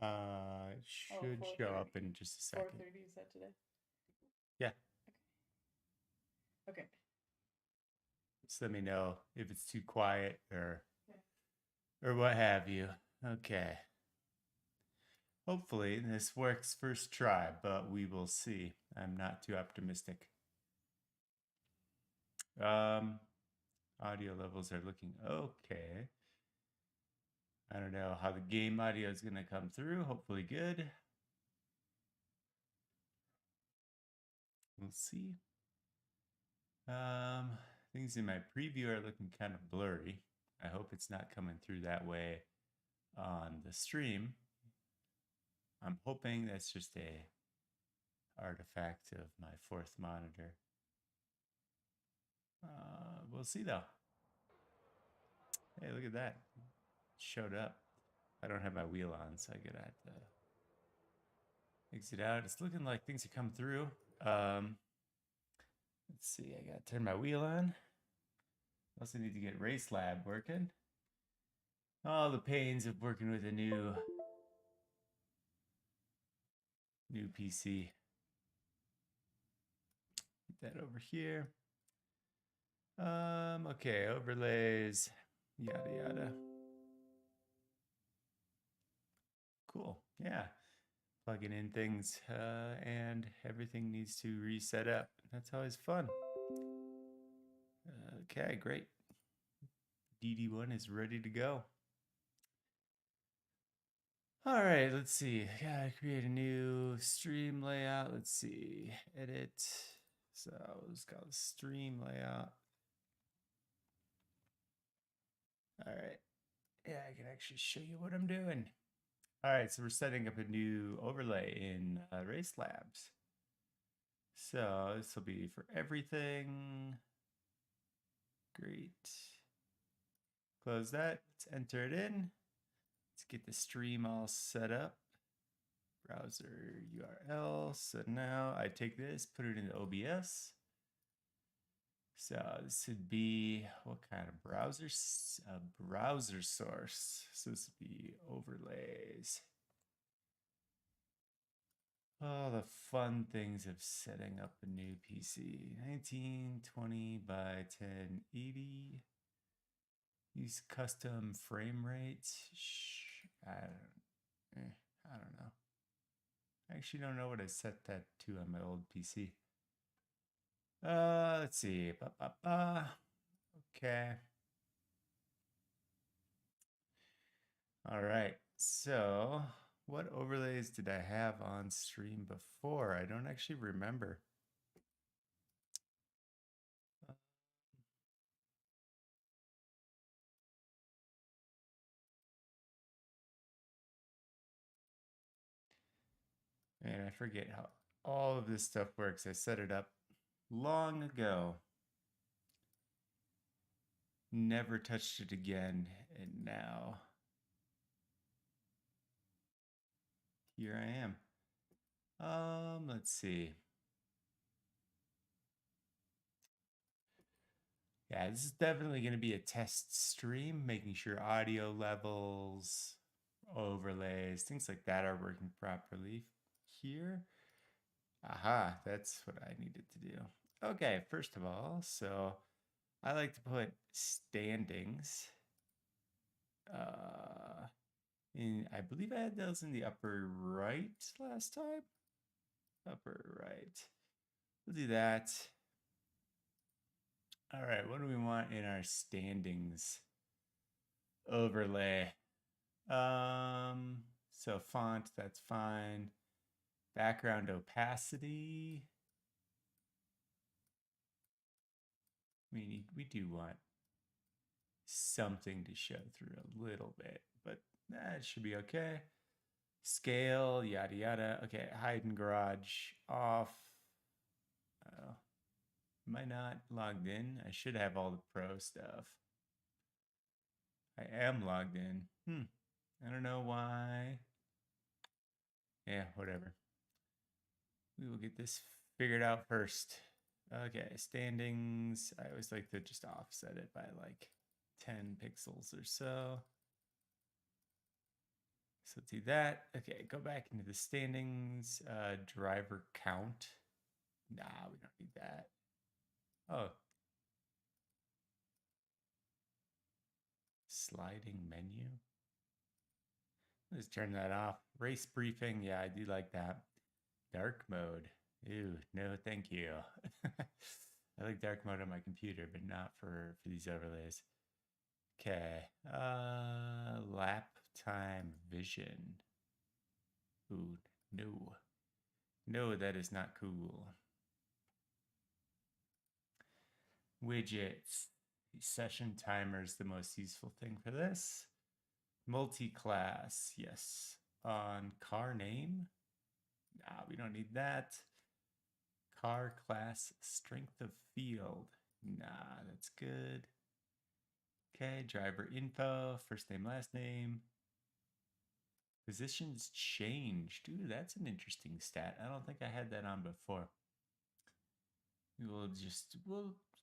It should show up in just a second. 4:30, is that today? Yeah, Okay. just let me know if it's too quiet Yeah. or what have you. Okay. Hopefully this works first try, but we will see. I'm not too optimistic. Audio levels are looking okay. I don't know how the game audio is going to come through. Hopefully good. We'll see. Things in my preview are looking kind of blurry. I hope it's not coming through that way on the stream. I'm hoping that's just a artifact of my fourth monitor. We'll see though. Hey, look at that. It showed up. I don't have my wheel on, so I gotta have to exit out. It's looking like things are coming through. Let's see, I gotta turn my wheel on. Also need to get Race Lab working. All the pains of working with a new PC. Get that over here. Okay, overlays, yada yada. Cool. Yeah. Plugging in things and everything needs to reset up. That's always fun. Okay, great. DD1 is ready to go. All right, let's see. Gotta create a new stream layout. Let's see. Edit. So it's called stream layout. All right. Yeah, I can actually show you what I'm doing. All right, so we're setting up a new overlay in Race Labs. So this will be for everything. Great. Close that. Let's enter it in. Let's get the stream all set up. Browser URL. So now I take this, put it into OBS. So this would be what kind of browser? A browser source. So this would be overlays. Oh, the fun things of setting up a new PC. 1920 by 1080. Use custom frame rate. I don't know. I actually don't know what I set that to on my old PC. Let's see. Okay. All right. So, what overlays did I have on stream before? I don't actually remember. Man, I forget how all of this stuff works. I set it up long ago. Never touched it again, and now here I am. Let's see. Yeah, this is definitely going to be a test stream, making sure audio levels, overlays, things like that are working properly here. Aha, that's what I needed to do. Okay, first of all, so I like to put standings. I believe I had those in the upper right last time. Upper right. We'll do that. All right, what do we want in our standings overlay? So font, that's fine. Background opacity. We do want something to show through a little bit, but that should be okay. Scale, yada yada. Okay, hide in garage off. Am I not logged in? I should have all the pro stuff. I am logged in. I don't know why. Yeah, whatever. We will get this figured out first. Okay, standings. I always like to just offset it by like 10 pixels or so. So do that. Okay, go back into the standings. Driver count. Nah, we don't need that. Oh, sliding menu. Let's turn that off. Race briefing. Yeah, I do like that. Dark mode. Ew, no, thank you. I like dark mode on my computer, but not for these overlays. Okay. Lap time vision. Ooh, no. No, that is not cool. Widgets. Session timer is the most useful thing for this. Multi-class, yes. On car name? Nah, we don't need that. Car class strength of field. Nah, that's good. Okay, driver info, first name, last name. Positions changed. Ooh, that's an interesting stat. I don't think I had that on before. We'll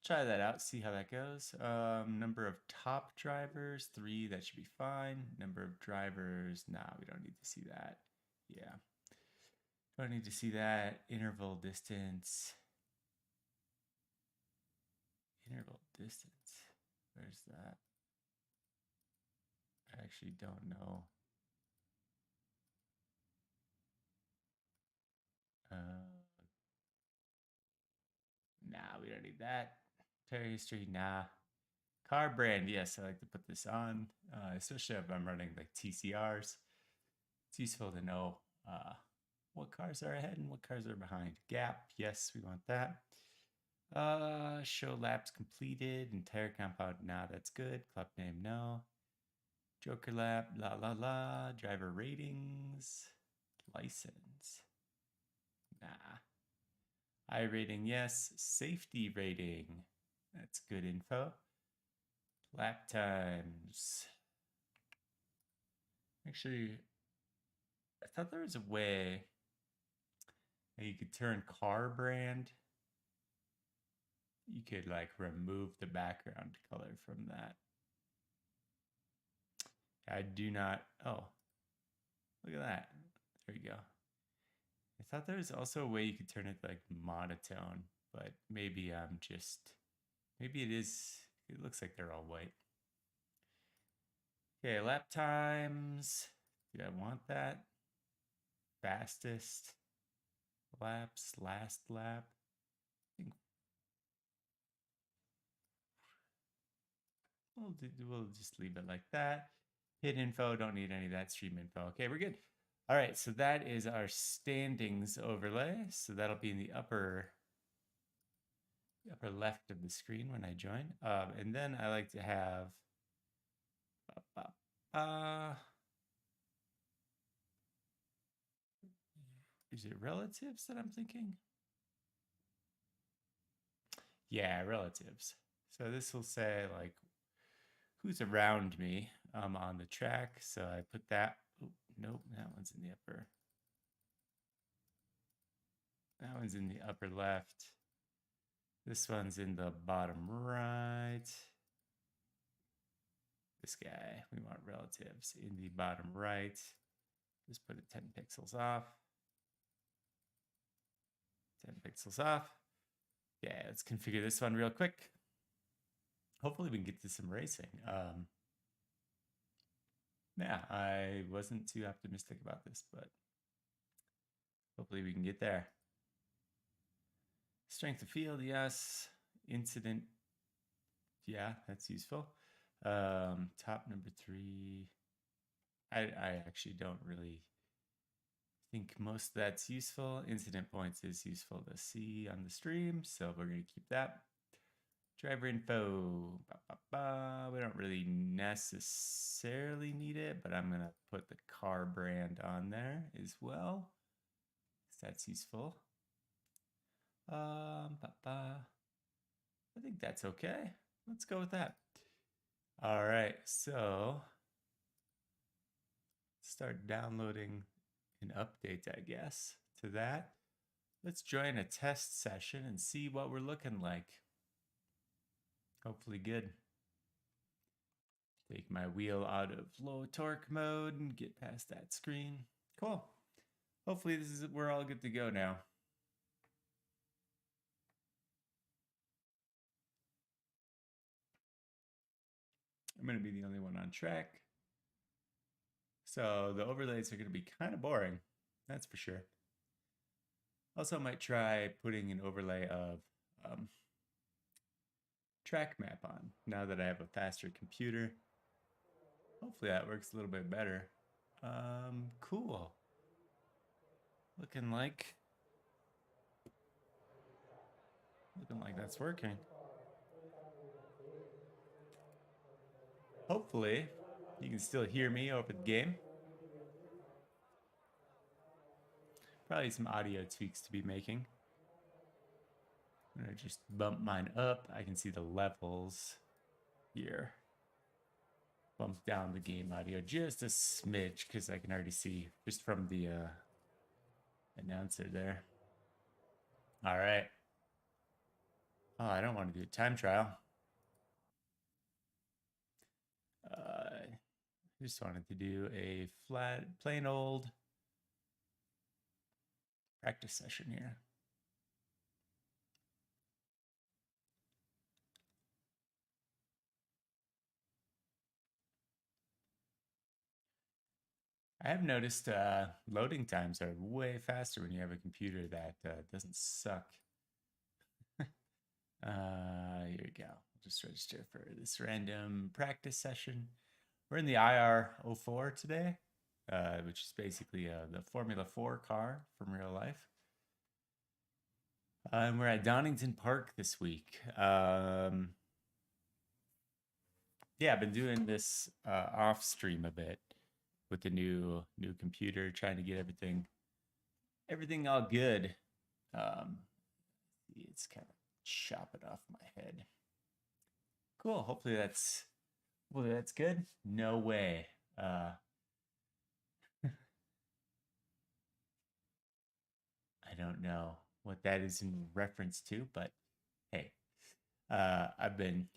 try that out, see how that goes. Number of top drivers, 3, that should be fine. Number of drivers, nah, we don't need to see that. Yeah. Don't need to see that. Interval distance. Interval distance. Where's that? I actually don't know. Nah, we don't need that. Tire history, nah. Car brand, yes, I like to put this on, especially if I'm running like TCRs. It's useful to know what cars are ahead and what cars are behind. Gap, yes, we want that. Show laps completed. Entire compound, nah, that's good. Club name, no. Joker lap, la la la. Driver ratings, license, nah. I rating, yes. Safety rating, that's good info. Lap times. Actually, I thought there was a way that you could turn car brand. You could like remove the background color from that. I do not. Oh, look at that. There you go. I thought there was also a way you could turn it like monotone, but maybe I'm just. Maybe it is. It looks like they're all white. Okay, lap times. Do I want that? Fastest laps, last lap. I think we'll just leave it like that. Hit info, don't need any of that. Stream info. Okay, we're good. All right, so that is our standings overlay. So that'll be in the upper left of the screen when I join. And then I like to have is it relatives that I'm thinking? Yeah, relatives. So this will say like who's around me on the track. So I put that. Oh, nope, that one's in the upper. That one's in the upper left. This one's in the bottom right. This guy, we want relatives in the bottom right. Just put it 10 pixels off. 10 pixels off. Yeah, let's configure this one real quick. Hopefully we can get to some racing. Yeah, I wasn't too optimistic about this, but hopefully we can get there. Strength of field, yes. Incident, yeah, that's useful. Top number 3. I actually don't really think most of that's useful. Incident points is useful to see on the stream, so we're going to keep that. Driver info. We don't really necessarily need it, but I'm going to put the car brand on there as well. That's useful. I think that's okay. Let's go with that. All right, so start downloading an update, I guess, to that. Let's join a test session and see what we're looking like. Hopefully good. Take my wheel out of low torque mode and get past that screen. Cool. Hopefully we're all good to go now. I'm going to be the only one on track. So the overlays are going to be kind of boring. That's for sure. Also, I might try putting an overlay of track map on now that I have a faster computer. Hopefully that works a little bit better. Cool. Looking like that's working. Hopefully you can still hear me over the game. Probably some audio tweaks to be making. I'm gonna just bump mine up. I can see the levels here. Bump down the game audio just a smidge because I can already see just from the announcer there. All right. Oh, I don't want to do a time trial. I just wanted to do a flat, plain old practice session here. I have noticed loading times are way faster when you have a computer that doesn't suck. Here we go. I'll just register for this random practice session. We're in the IR-04 today, which is basically the Formula 4 car from real life. And we're at Donington Park this week. Yeah, I've been doing this off stream a bit with the new computer, trying to get everything all good. It's kind of chopping off my head. Cool. Hopefully that's good. No way. I don't know what that is in reference to, but hey, I've been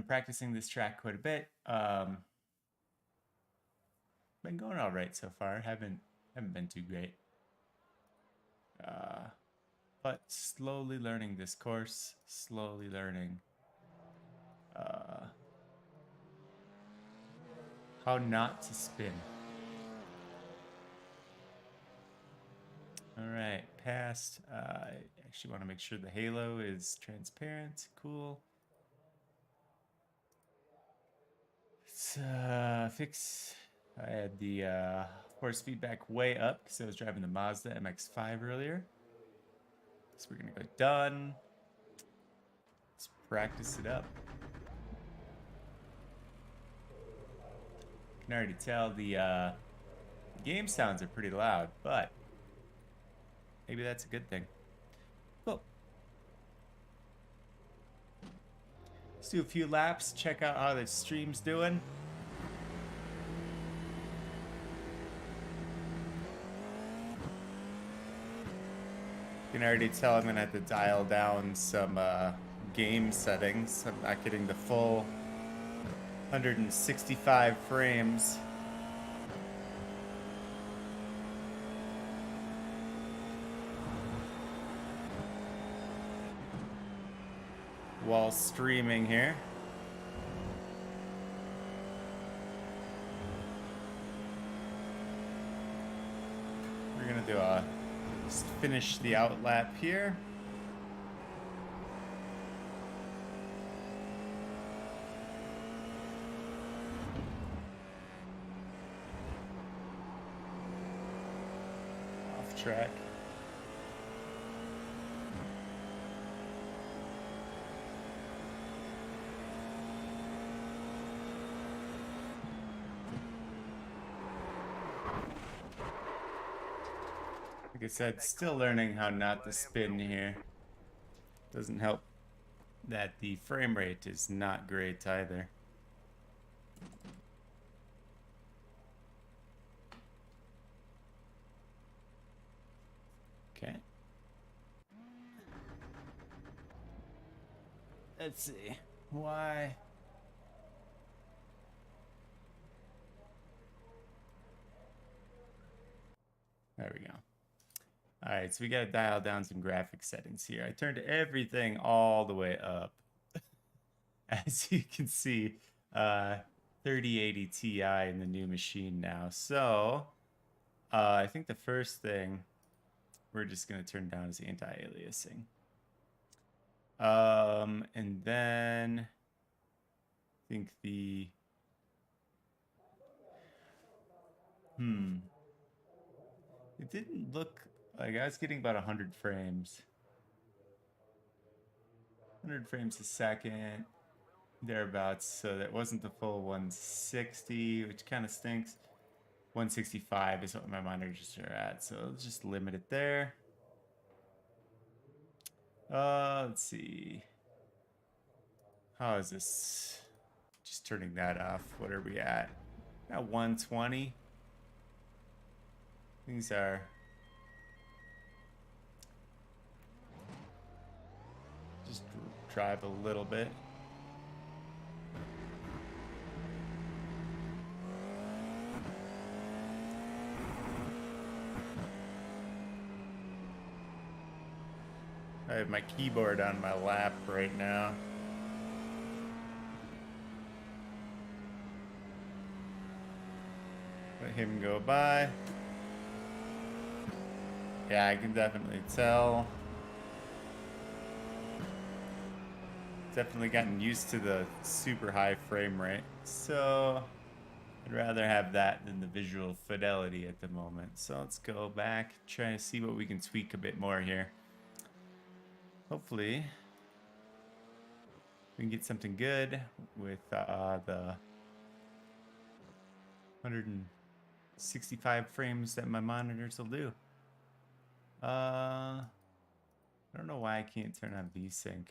practicing this track quite a bit. Been going all right so far. Haven't been too great. But slowly learning this course, slowly learning how not to spin. All right, passed. I actually want to make sure the halo is transparent. Cool. Let's fix. I had the force feedback way up because I was driving the Mazda MX-5 earlier. So we're gonna go done. Let's practice it up. I can already tell the game sounds are pretty loud, but maybe that's a good thing. Cool. Let's do a few laps, check out how the stream's doing. You can already tell I'm gonna have to dial down some game settings. I'm not getting the full 165 frames. While streaming here. We're gonna do just finish the out lap here. Off track. Like I said, still learning how not to spin here. Doesn't help that the frame rate is not great either. Okay. Let's see. Why? There we go. All right, so we got to dial down some graphic settings here. I turned everything all the way up. As you can see, 3080 Ti in the new machine now. So I think the first thing we're just going to turn down is anti-aliasing. And then I think it didn't look like I was getting about 100 frames. 100 frames a second, thereabouts. So that wasn't the full 160, which kind of stinks. 165 is what my monitors are at, so let's just limit it there. Let's see. How is this? Just turning that off. What are we at? At 120. Things are just drive a little bit. I have my keyboard on my lap right now. Let him go by. Yeah, I can definitely tell. Definitely gotten used to the super high frame rate. So I'd rather have that than the visual fidelity at the moment. So let's go back, try to see what we can tweak a bit more here. Hopefully we can get something good with the 165 frames that my monitors will do. I don't know why I can't turn on VSync.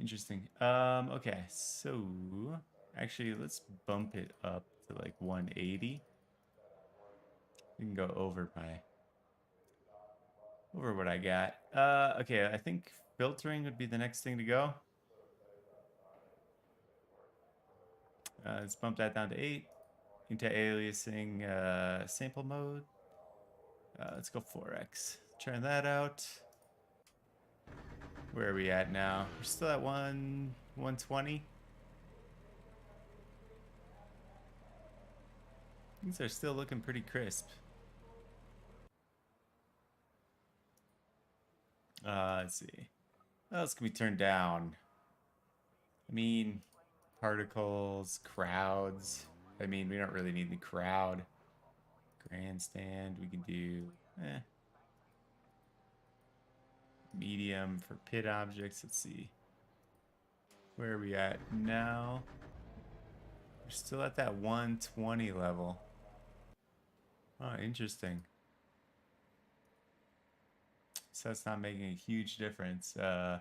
Interesting. Okay, so actually let's bump it up to like 180. We can go over what I got. Okay, I think filtering would be the next thing to go. Let's bump that down to 8. Anti-aliasing sample mode. Let's go 4x. Try that out. Where are we at now? We're still at 120. Things are still looking pretty crisp. Let's see. What else can we turn down? I mean, particles, crowds. I mean, we don't really need the crowd. Grandstand, we can do medium for pit objects. Let's see. Where are we at now? We're still at that 120 level. Oh, interesting. So that's not making a huge difference. What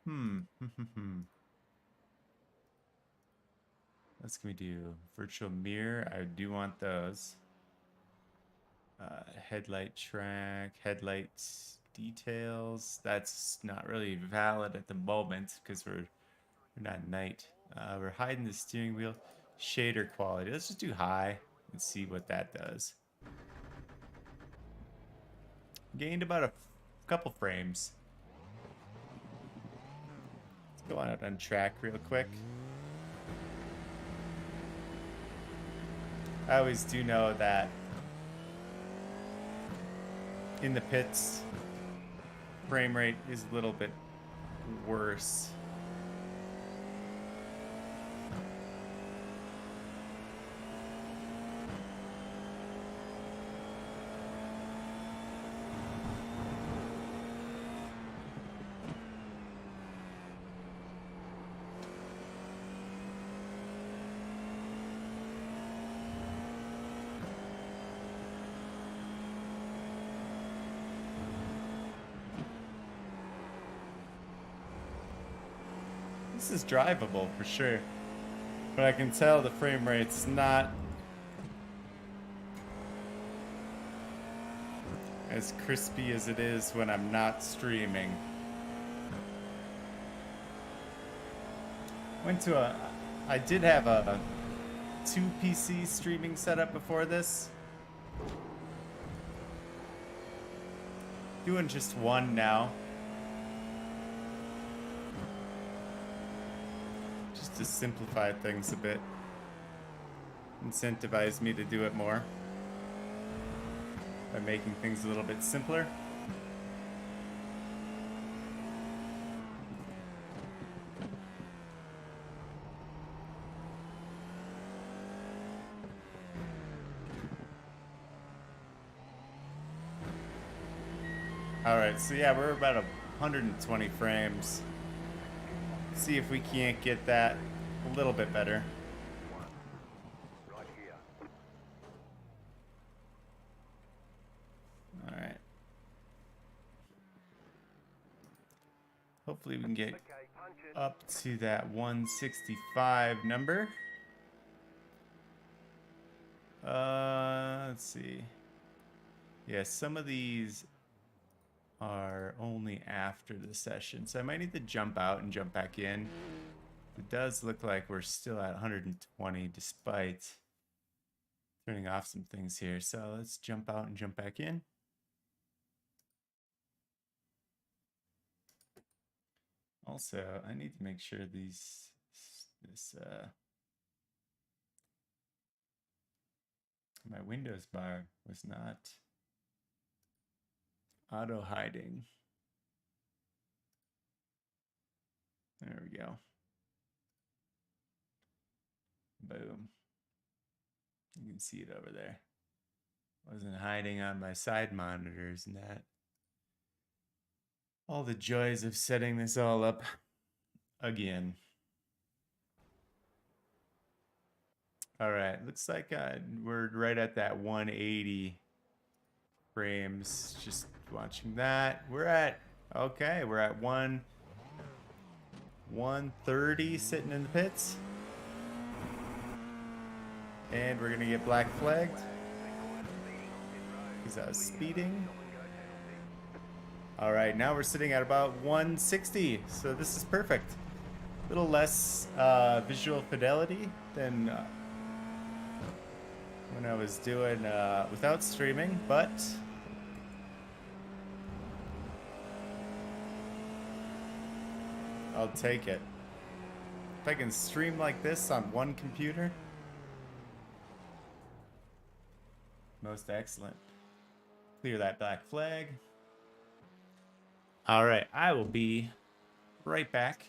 can we do? Virtual mirror. I do want those. Headlight track, headlights details. That's not really valid at the moment because we're not night. We're hiding the steering wheel. Shader quality. Let's just do high and see what that does. Gained about a couple frames. Let's go out on track real quick. I always do know that in the pits, frame rate is a little bit worse. This is drivable for sure, but I can tell the frame rate's not as crispy as it is when I'm not streaming. I did have a 2 PC streaming setup before this. Doing just one now. Just to simplify things a bit. Incentivize me to do it more. By making things a little bit simpler. Alright, so yeah, we're about 120 frames. See if we can't get that a little bit better. Alright. Hopefully we can get up to that 165 number. Let's see. Yeah, some of these are only after the session, so I might need to jump out and jump back in. It does look like we're still at 120 despite turning off some things here. So let's jump out and jump back in. Also, I need to make sure my Windows bar was not auto hiding. There we go. Boom. You can see it over there. Wasn't hiding on my side monitors and that. All the joys of setting this all up again. All right, looks like we're right at that 180 frames. Just watching that. We're at 130 sitting in the pits. And we're gonna get black flagged because I was speeding. All right, now we're sitting at about 160, so this is perfect. A little less visual fidelity than when I was doing without streaming, but I'll take it. If I can stream like this on one computer, most excellent. Clear that black flag. All right, I will be right back.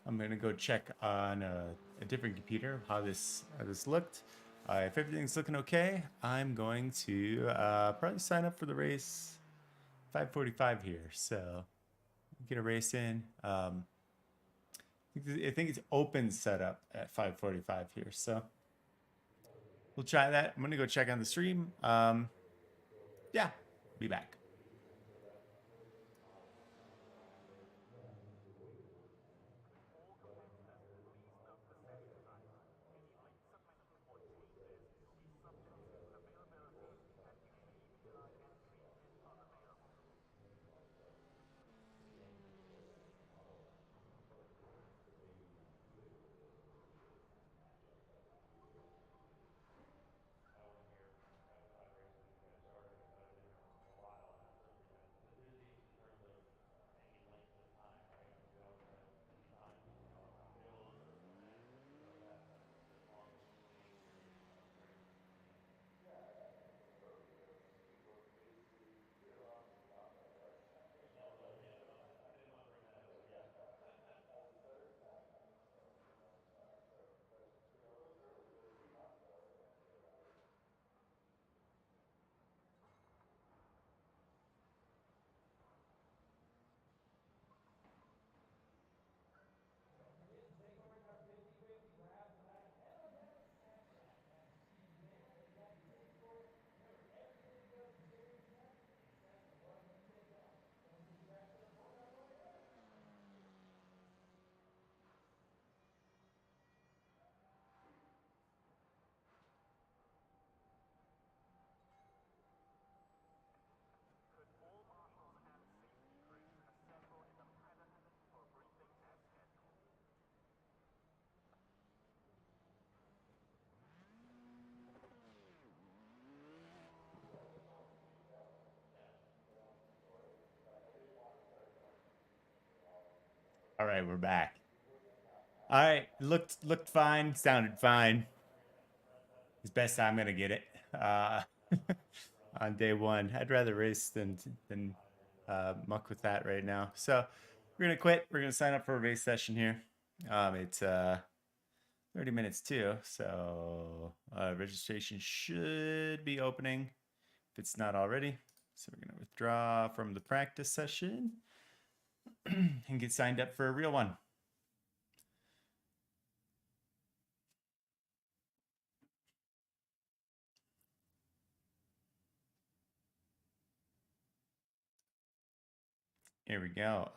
I'm gonna go check on a different computer how this looked. If everything's looking okay, I'm going to probably sign up for the race 5:45 here. So get a race in. I think it's open setup at 5:45 here. So we'll try that. I'm gonna go check on the stream. Yeah, be back. All right, we're back. All right, looked fine, sounded fine. As best I'm gonna get it. Uh, on day one, I'd rather race than muck with that right now. So we're gonna quit. We're gonna sign up for a race session here. It's 30 minutes too, so registration should be opening if it's not already. So we're gonna withdraw from the practice session and get signed up for a real one. Here we go.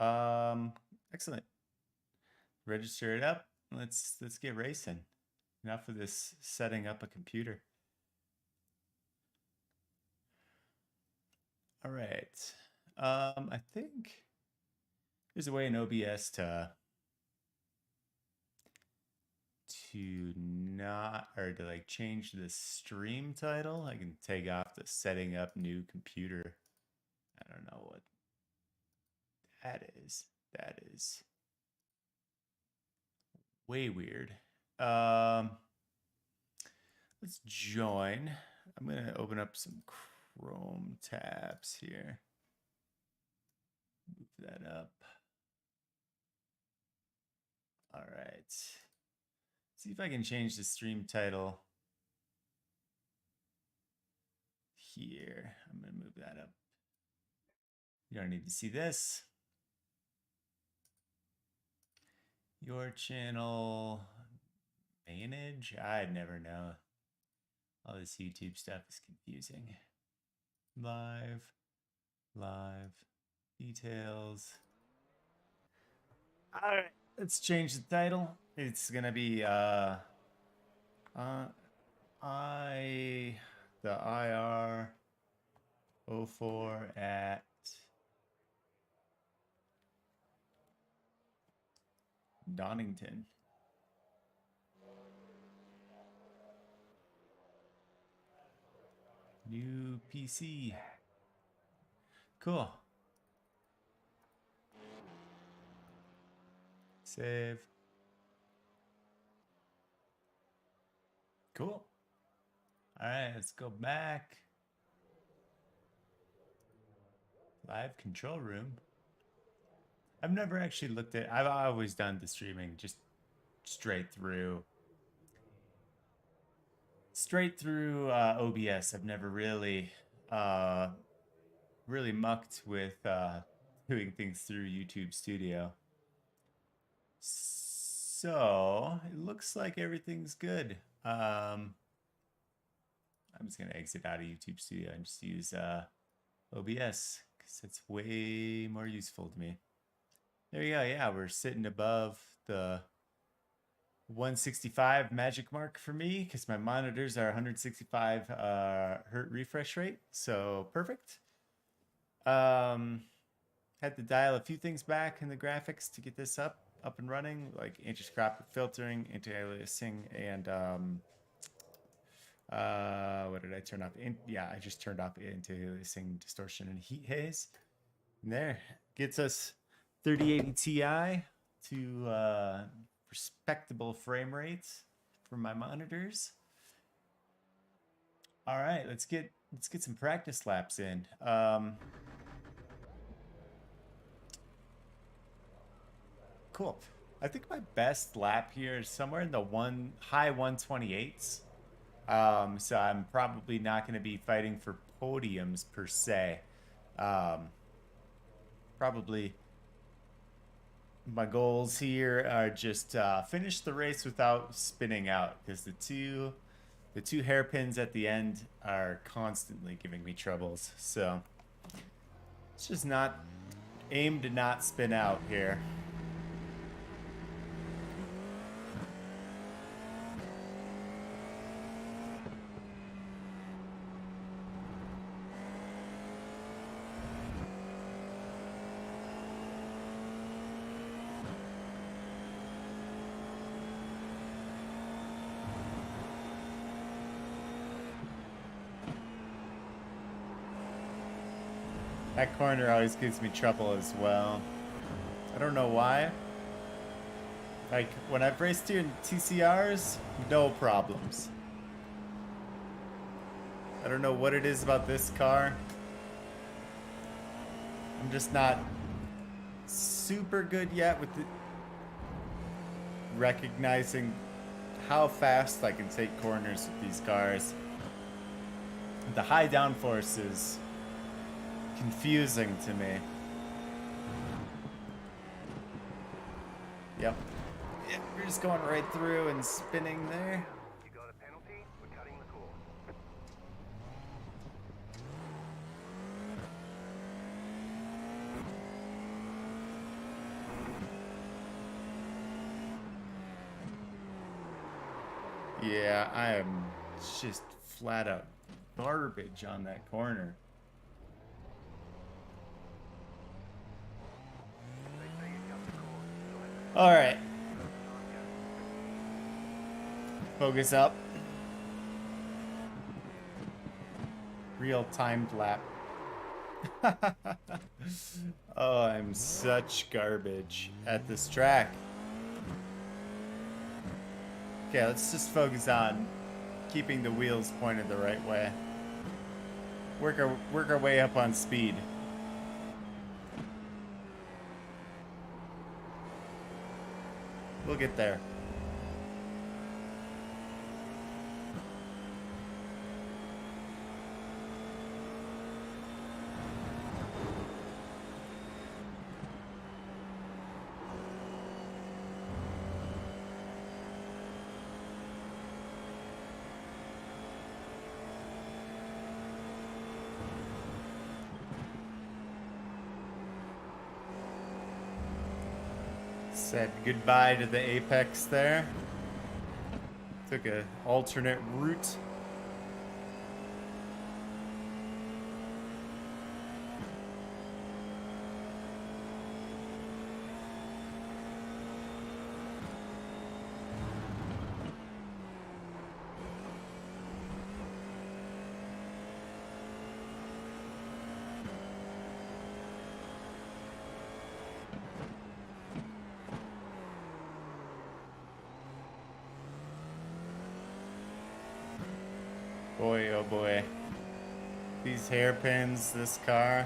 Excellent. Register it up. Let's get racing. Enough of this setting up a computer. All right. I think there's a way in OBS to not or to like change the stream title. I can take off the setting up new computer. I don't know what that is. That is way weird. Let's join. I'm gonna open up some Chrome tabs here. Move that up. All right. See if I can change the stream title here. I'm gonna move that up. You don't need to see this. Your channel manage? I'd never know. All this YouTube stuff is confusing. Live, details. All right, let's change the title. It's gonna be the IR-04 at Donington. New PC. Cool. Save. Cool. All right, let's go back. Live control room. I've never actually looked at, I've always done the streaming just straight through OBS. I've never really really mucked with doing things through YouTube Studio. So it looks like everything's good. I'm just gonna exit out of YouTube Studio and just use OBS because it's way more useful to me. There you go. Yeah, we're sitting above the 165 magic mark for me because my monitors are 165 hertz refresh rate. So perfect. Had to dial a few things back in the graphics to get this up and running, like anti-scrap filtering, anti-aliasing, and what did I turn off? Yeah, I just turned off anti-aliasing, distortion, and heat haze. And there gets us 3080 Ti to respectable frame rates for my monitors. All right, let's get some practice laps in. Cool. I think my best lap here is somewhere in the high 128s. So I'm probably not going to be fighting for podiums per se. Probably my goals here are just finish the race without spinning out because the two hairpins at the end are constantly giving me troubles. So it's just not aim to not spin out here. That corner always gives me trouble as well. I don't know why. Like, when I've raced here in TCRs, no problems. I don't know what it is about this car. I'm just not super good yet with recognizing how fast I can take corners with these cars. The high downforce is confusing to me. Yep. Yeah, we're just going right through and spinning there. You got a penalty? We're cutting the course. Yeah, I am just flat out garbage on that corner. They say you cut the course. So let's All right, go. focus up. Real timed lap. Oh, I'm such garbage at this track. Okay, let's just focus on keeping the wheels pointed the right way. Work our way up on speed. We'll get there. Said goodbye to the apex there. Took an alternate route. Boy, oh boy. These hairpins, this car.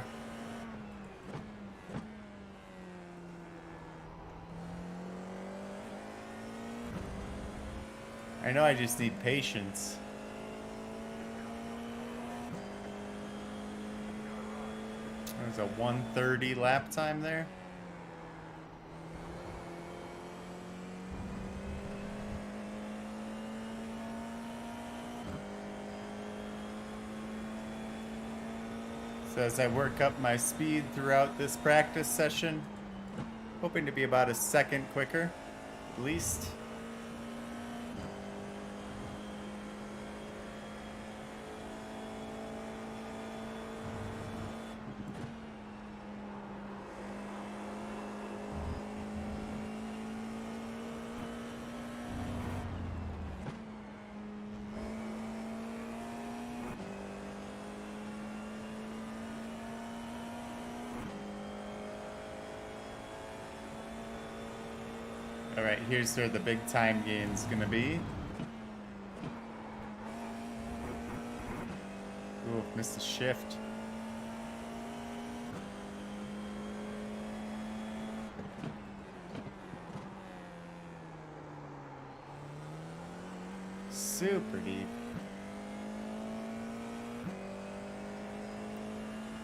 I know I just need patience. There's a 1:30 lap time there. So as I work up my speed throughout this practice session, hoping to be about a second quicker, at least. Alright, here's where the big time gain's gonna be. Ooh, missed a shift. Super deep.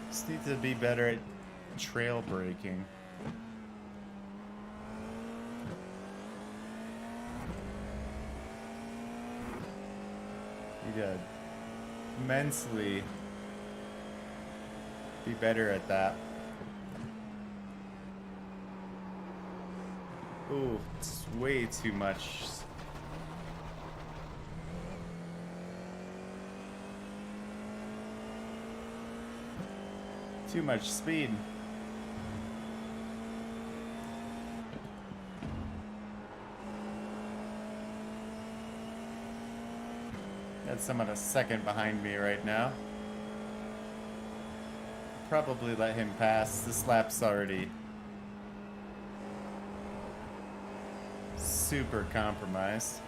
Just need to be better at trail braking. Need to immensely be better at that. Ooh, it's way too much. Too much speed. Got someone a second behind me right now. Probably let him pass. This lap's already super compromised.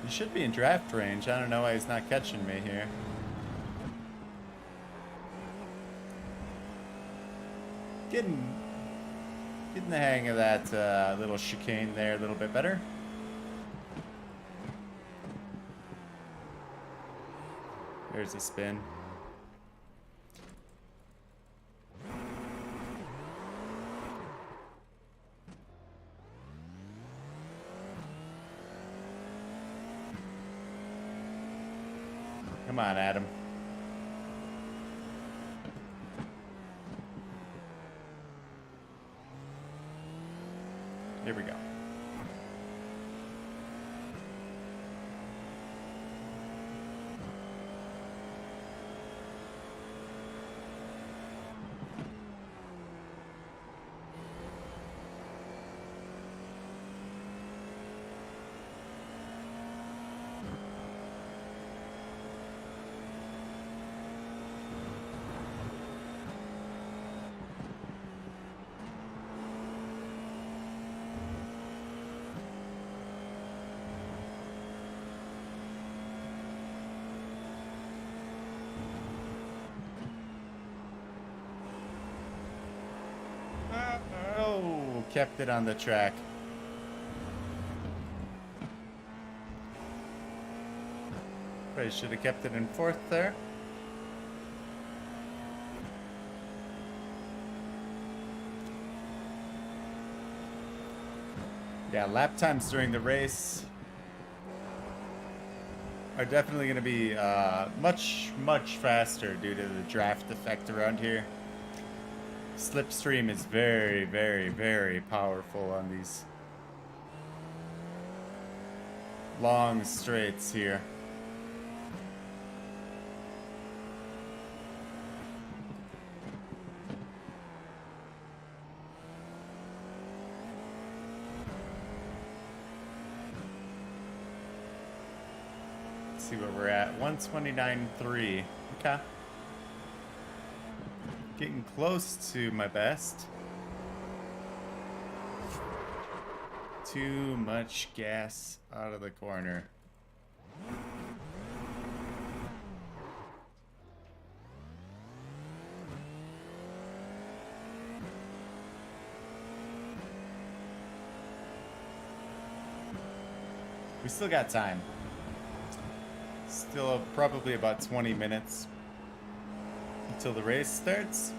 He should be in draft range. I don't know why he's not catching me here. Getting the hang of that little chicane there a little bit better. There's a spin. Come on, Adam. Here we go. Oh, kept it on the track. Probably should have kept it in fourth there. Yeah, lap times during the race are definitely going to be much faster due to the draft effect around here. Slipstream is very powerful on these long straights here. Let's see where we're at. 129.3. Okay. Getting close to my best. Too much gas out of the corner. We still got time. Still probably about 20 minutes until the race starts.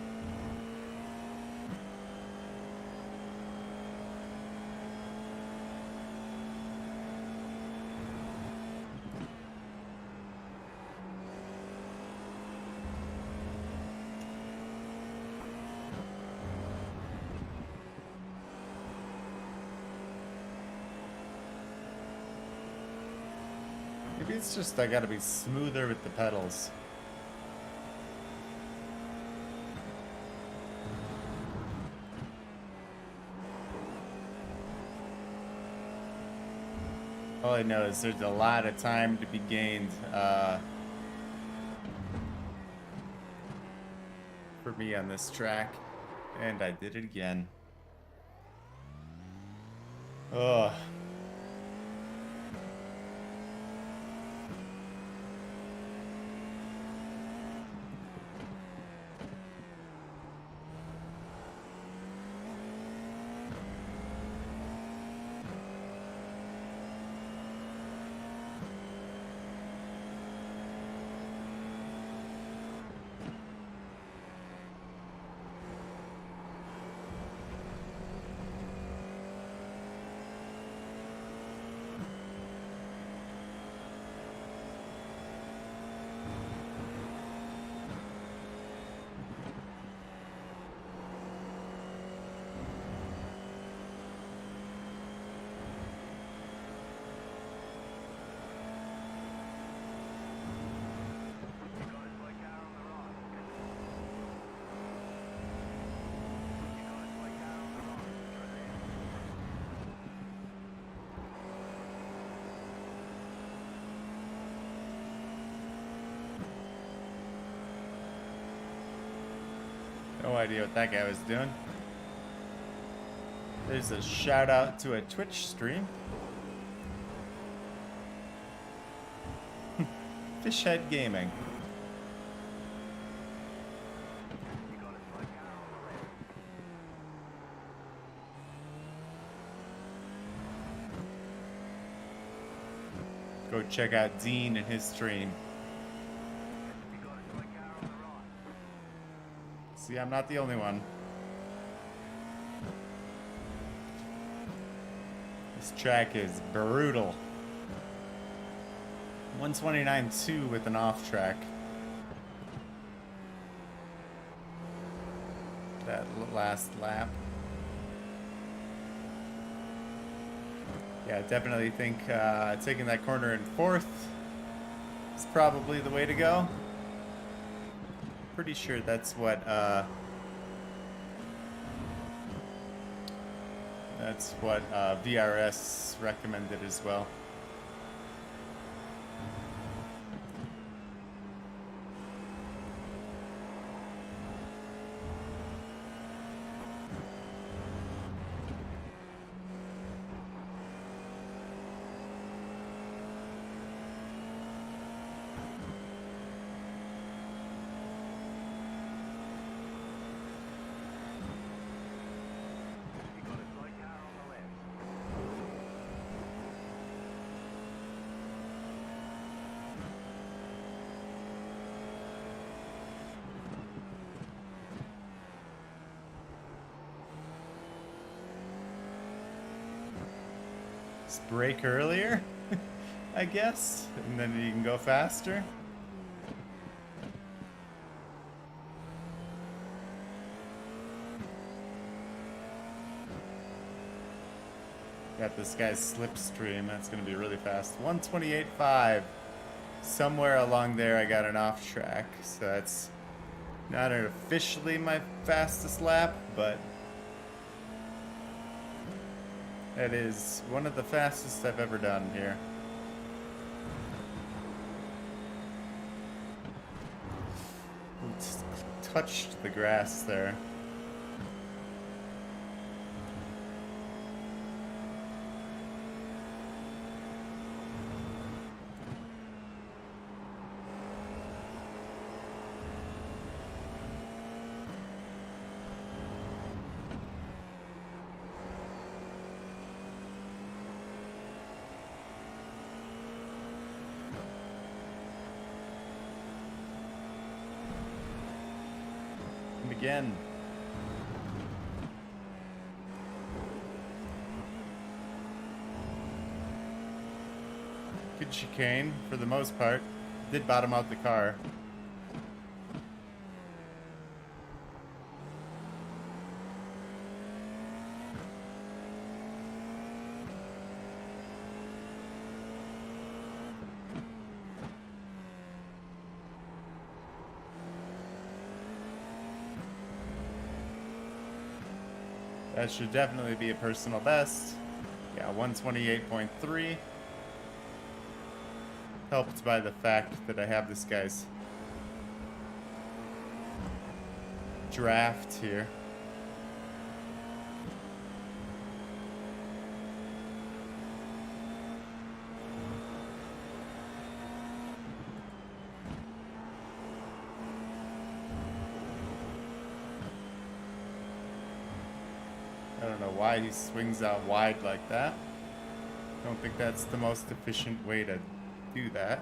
Maybe it's just I gotta be smoother with the pedals. All I know is there's a lot of time to be gained for me on this track, and I did it again. Ugh. No idea what that guy was doing. There's a shout out to a Twitch stream. Fishhead Gaming. You got a slow car on the left. Go check out Dean and his stream. You got a slow car on the right. See, I'm not the only one. This track is brutal. 129.2 with an off track. That last lap. Yeah, definitely think taking that corner in fourth is probably the way to go. Pretty sure that's what VRS recommended as well. You got a slow car on the left. Just brake earlier, I guess, and then you can go faster. Got this guy's slipstream. That's going to be really fast. 128.5. Somewhere along there, I got an off track, so that's not officially my fastest lap, but that is one of the fastest I've ever done here. It's touched the grass there. And again. Good chicane for the most part. Did bottom out the car. That should definitely be a personal best. Yeah, 128.3. Helped by the fact that I have this guy's draft here. I don't know why he swings out wide like that. Don't think that's the most efficient way to do that.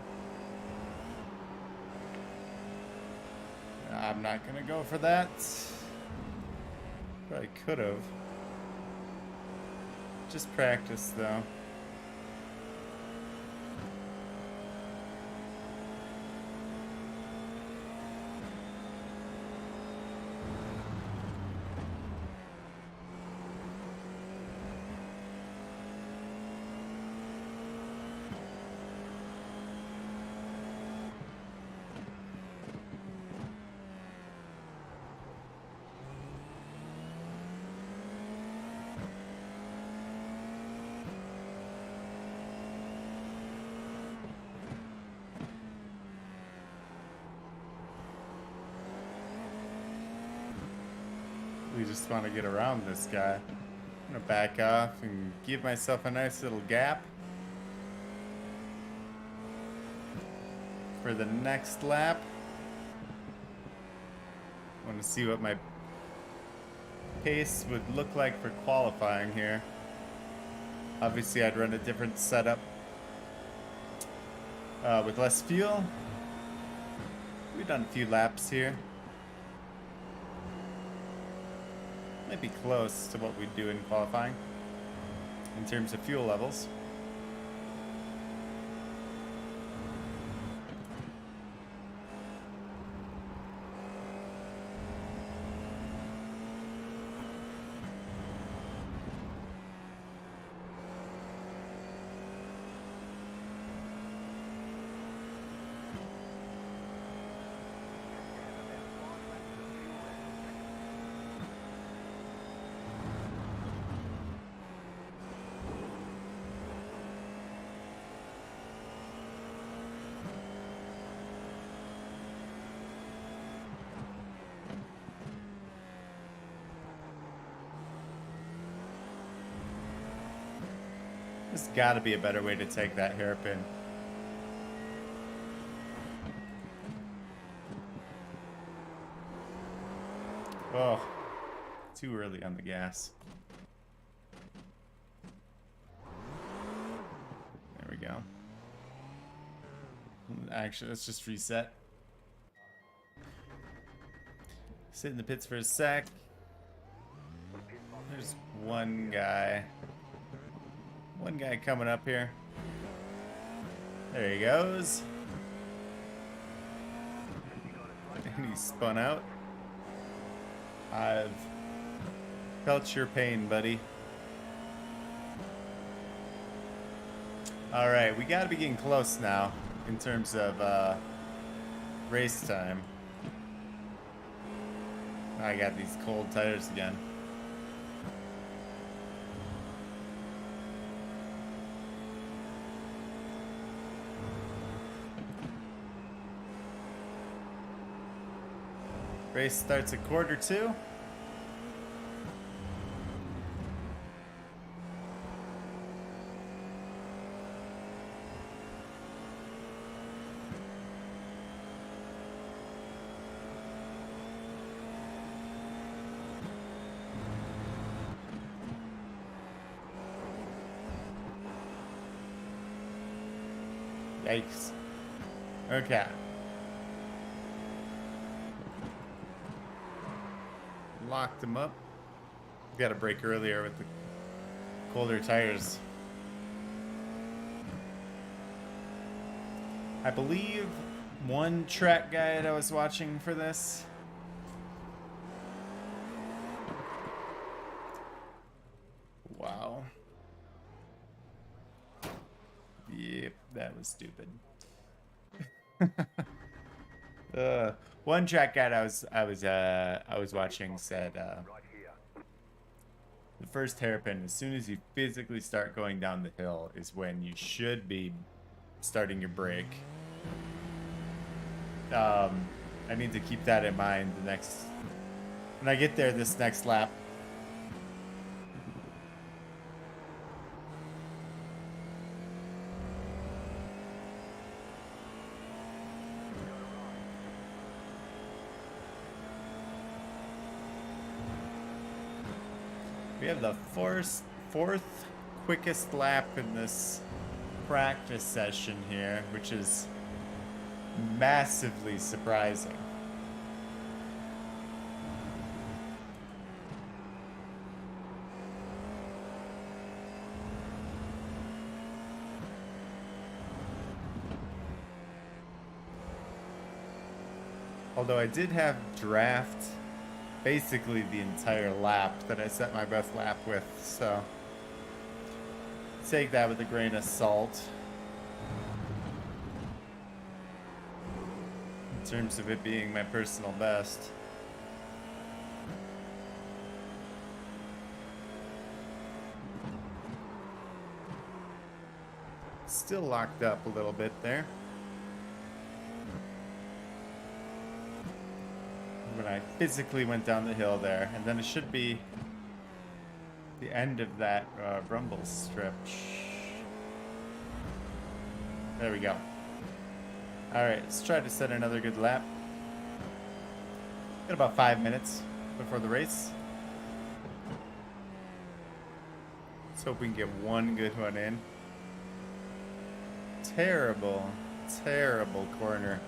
I'm not gonna go for that. Probably could have. Just practice though. want to get around this guy. I'm gonna back off and give myself a nice little gap for the next lap. I want to see what my pace would look like for qualifying here. Obviously, I'd run a different setup with less fuel. We've done a few laps here. Might be close to what we'd do in qualifying in terms of fuel levels. There's got to be a better way to take that hairpin. Oh, too early on the gas. There we go. Actually, let's just reset. Sit in the pits for a sec. There's one guy. One guy coming up here. There he goes. And he spun out. I've felt your pain, buddy. Alright, we gotta be getting close now in terms of race time. I got these cold tires again. Race starts at Q2. Yikes. Okay. Locked him up. Got a break earlier with the colder tires. I believe one track guide I was watching for this. Wow. Yep, that was stupid. One track guide I was watching said the first hairpin, as soon as you physically start going down the hill, is when you should be starting your brake. I need to keep that in mind when I get there this next lap. We have the fourth quickest lap in this practice session here, which is massively surprising. Although I did have draft basically the entire lap that I set my best lap with, so take that with a grain of salt in terms of it being my personal best. Still locked up a little bit there. When I physically went down the hill there, and then it should be the end of that rumble strip. There we go. All right, let's try to set another good lap. Got about 5 minutes before the race. Let's hope we can get one good one in. Terrible, terrible corner.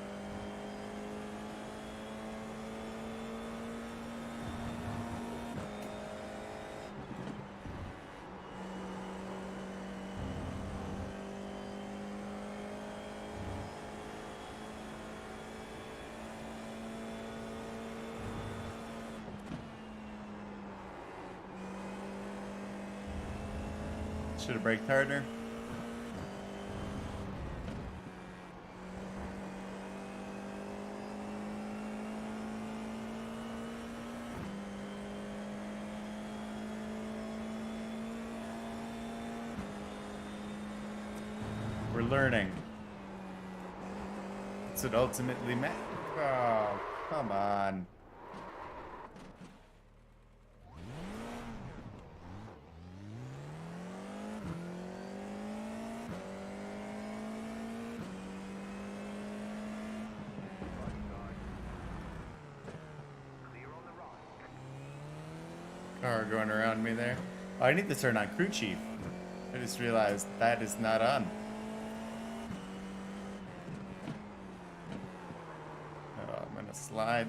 Should have braked harder. We're learning. It's it ultimately matter. Oh, come on. Clear on the right. Car going around me there. Oh, I need to turn on crew chief. I just realized that is not on. Oh, I'm gonna slide.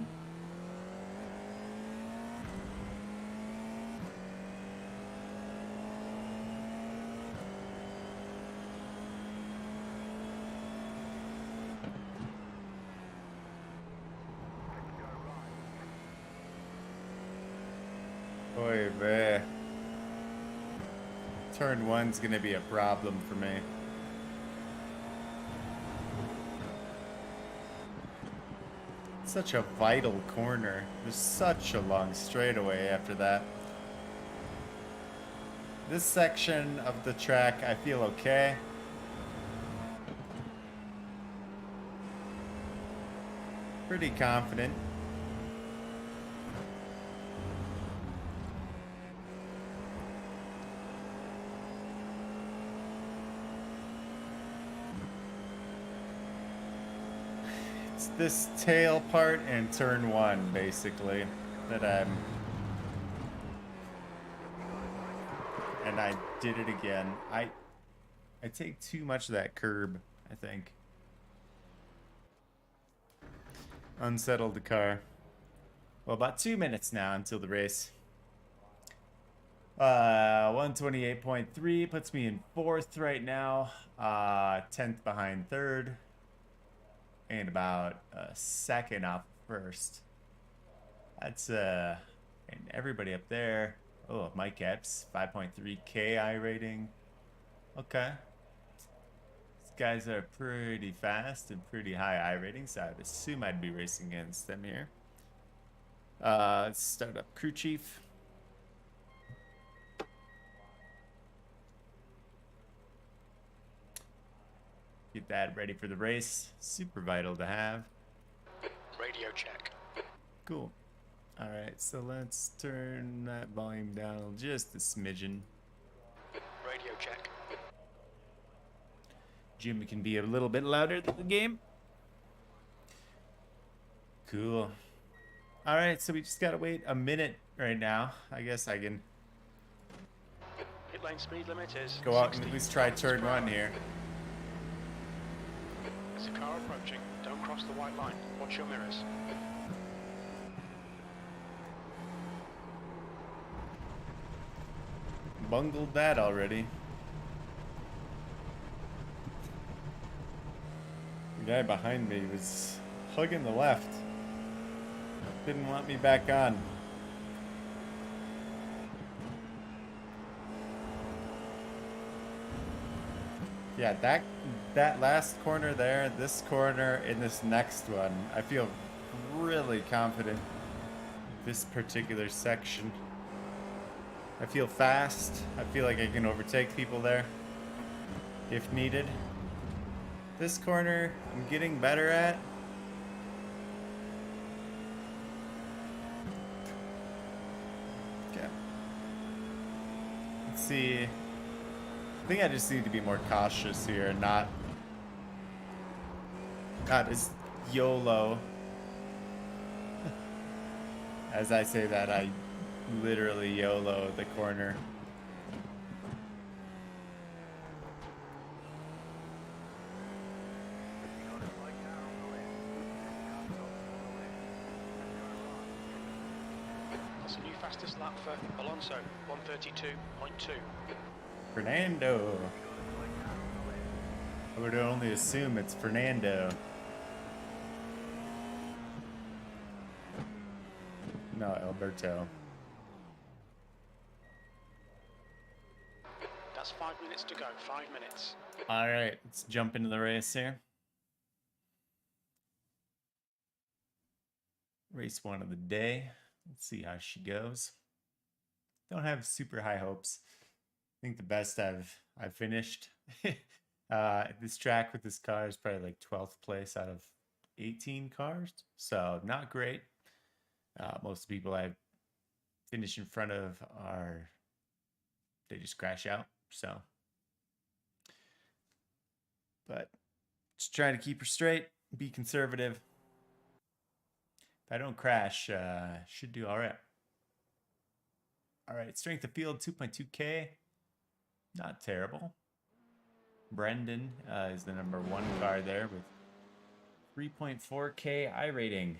Oy vey. Turn one's gonna be a problem for me. Such a vital corner. There's such a long straightaway after that. This section of the track, I feel okay. Pretty confident. It's this tail part and turn one, basically, that I'm... And I did it again. I take too much of that curb, I think. Unsettled the car. Well, about 2 minutes now until the race. 128.3 puts me in 4th right now. 10th behind 3rd. And about a second off 1st. That's and everybody up there. Oh, Mike Epps, 5.3K I rating. Okay. These guys are pretty fast and pretty high I rating, so I'd assume I'd be racing against them here. Let's start up crew chief. Get that ready for the race. Super vital to have. Radio check. Cool. All right, so let's turn that volume down just a smidgen. Radio check. Jimmy can be a little bit louder than the game. Cool. All right, so we just gotta wait a minute right now. I guess I can Pit lane speed limit is go out and 60 at least try turn miles per one hour. here. There's a car approaching. Don't cross the white line. Watch your mirrors. Bungled that already. The guy behind me was hugging the left. Didn't want me back on. Yeah, that last corner there, this corner, and this next one, I feel really confident this particular section. I feel fast. I feel like I can overtake people there if needed. This corner, I'm getting better at. see. I think I just need to be more cautious here and not as YOLO. As I say that, I literally YOLO the corner. You got a slight car on the left. Cuts off on the left. And you're right. That's a new fastest lap for Alonso, 132.2. Fernando. You got a slight car on the left. I would only assume it's Fernando. No, Alberto. That's 5 minutes to go, 5 minutes. All right, let's jump into the race here. Race 1 of the day. Let's see how she goes. Don't have super high hopes. I think the best I've finished at this track with this car is probably like 12th place out of 18 cars. So not great. Most people I finish in front of they just crash out. So, but just trying to keep her straight, be conservative. If I don't crash, should do all right. All right, strength of field 2.2K, not terrible. Brendan is the number 1 car there with 3.4K I rating.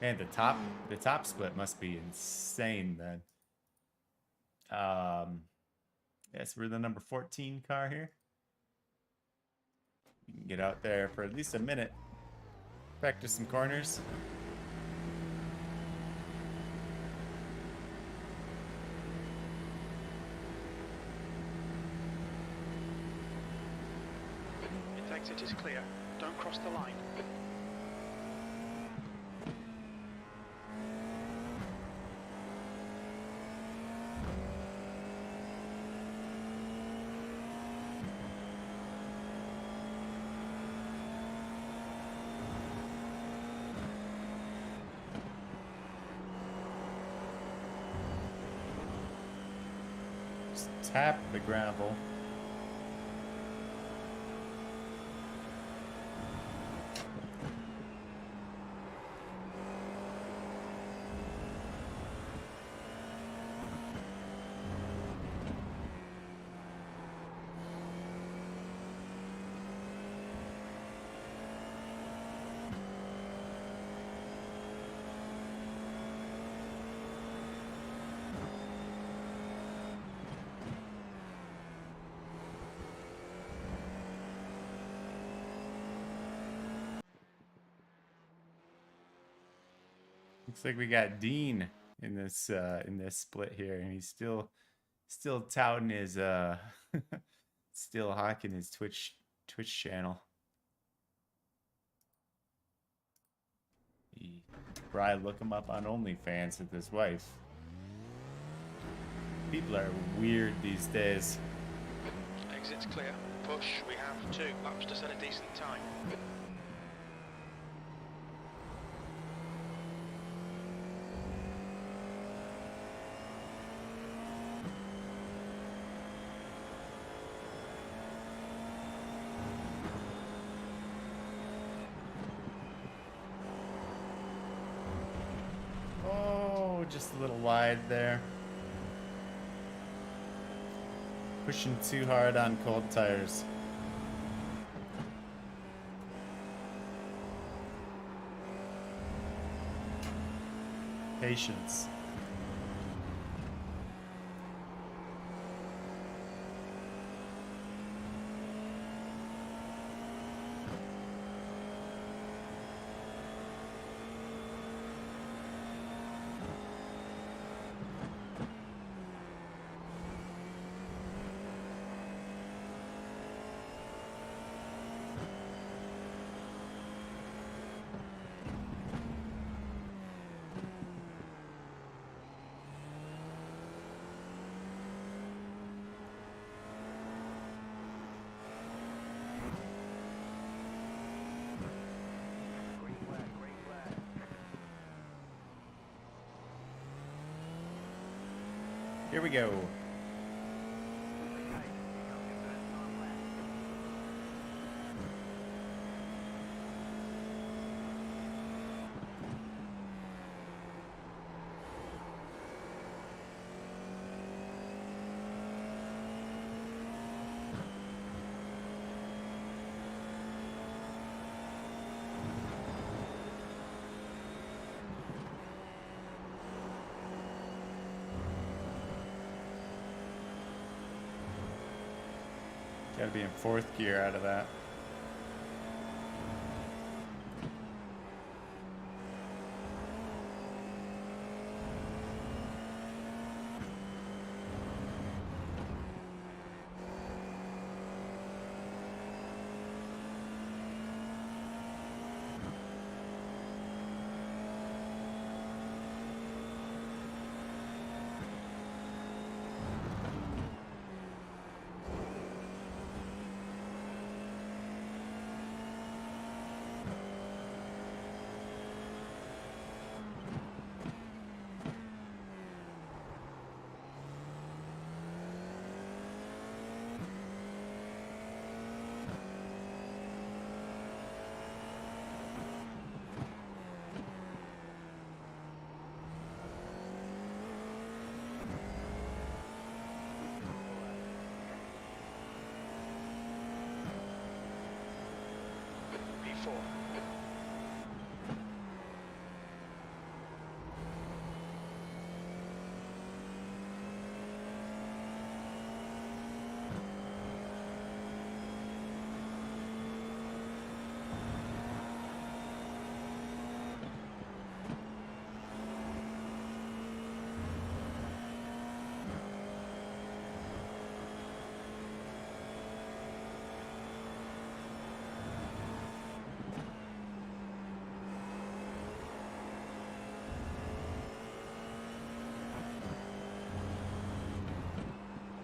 Man, the top split must be insane then. Yes, we're the number 14 car here. We can get out there for at least a minute. Practice some corners. Its exit is clear. Don't cross the line. Just tap the gravel. Looks like we got Dean in this split here, and he's still touting his still hawking his Twitch channel. He probably look him up on OnlyFans with his wife. People are weird these days. Exit's clear. Push. We have 2 laps to set a decent time. Oh, just a little wide there. Pushing too hard on cold tires. Patience. Green flag, green flag. Here we go. Gotta be in 4th gear out of that. P4.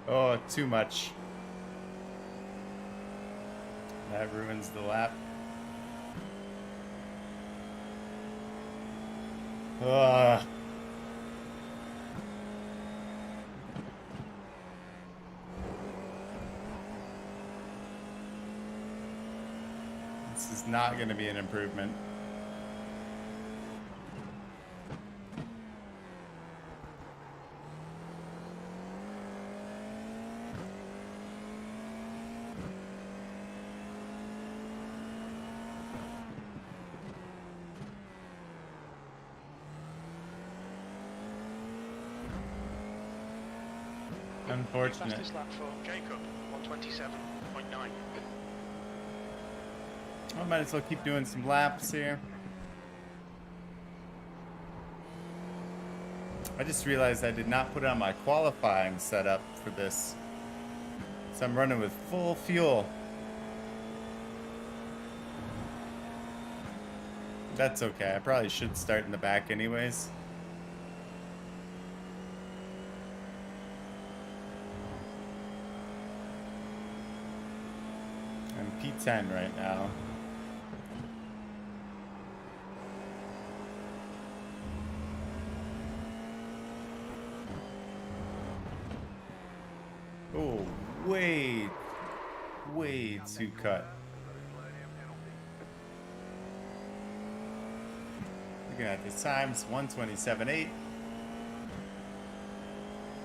Oh, too much. That ruins the lap. Ugh. This is not going to be an improvement. Unfortunate. Fastest lap for Jacob, 127.9. I might as well keep doing some laps here. I just realized I did not put on my qualifying setup for this. So I'm running with full fuel. That's okay. I probably should start in the back anyways. I'm P10 right now. Oh, way too cut. Looking at the times, 127.8.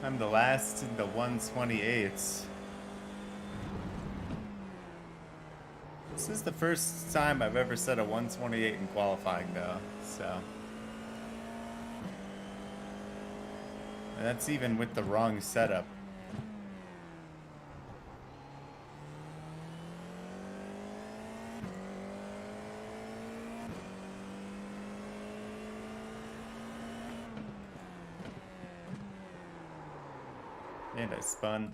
I'm the last in the 128s. This is the first time I've ever set a 128 in qualifying though, so. And that's even with the wrong setup. And I spun.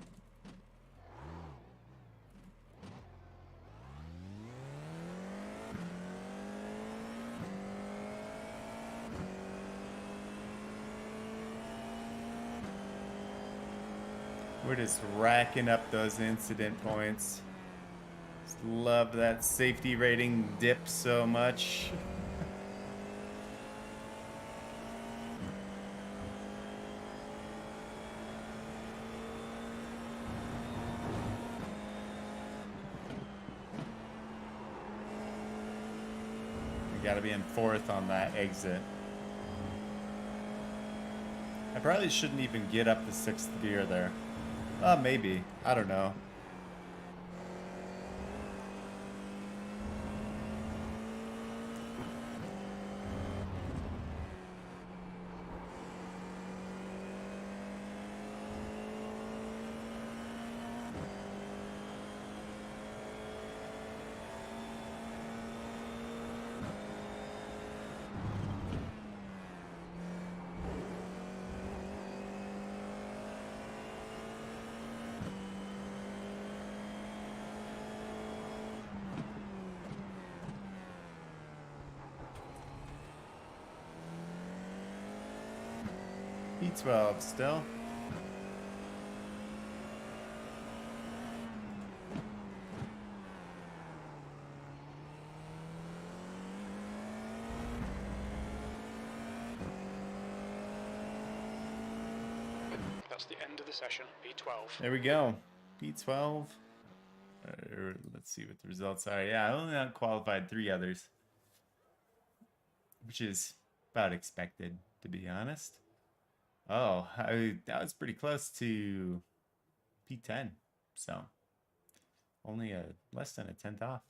We're just racking up those incident points. Just love that safety rating dip so much. We gotta be in 4th on that exit. I probably shouldn't even get up to 6th gear there. Maybe. I don't know. P12 still. That's the end of the session. B12. There we go. P12. Let's see what the results are. Yeah, I only qualified 3 others, which is about expected, to be honest. Oh, that was pretty close to P10, so only less than a 10th off.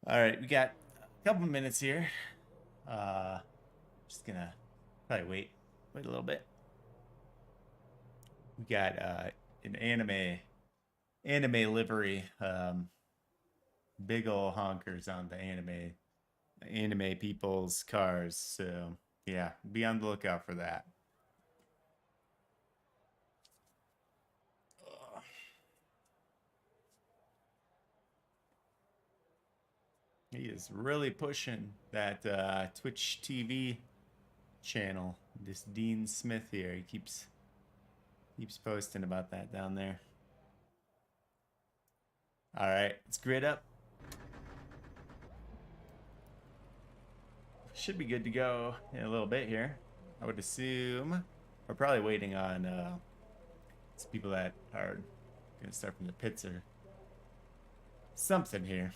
All right, we got a couple minutes here. Just gonna probably wait a little bit. We got an anime livery, big ol' honkers on the anime people's cars. So yeah, be on the lookout for that. He is really pushing that Twitch TV channel. This Dean Smith here, he keeps posting about that down there. All right, let's grid up. Should be good to go in a little bit here. I would assume we're probably waiting on some people that are gonna start from the pits or something here.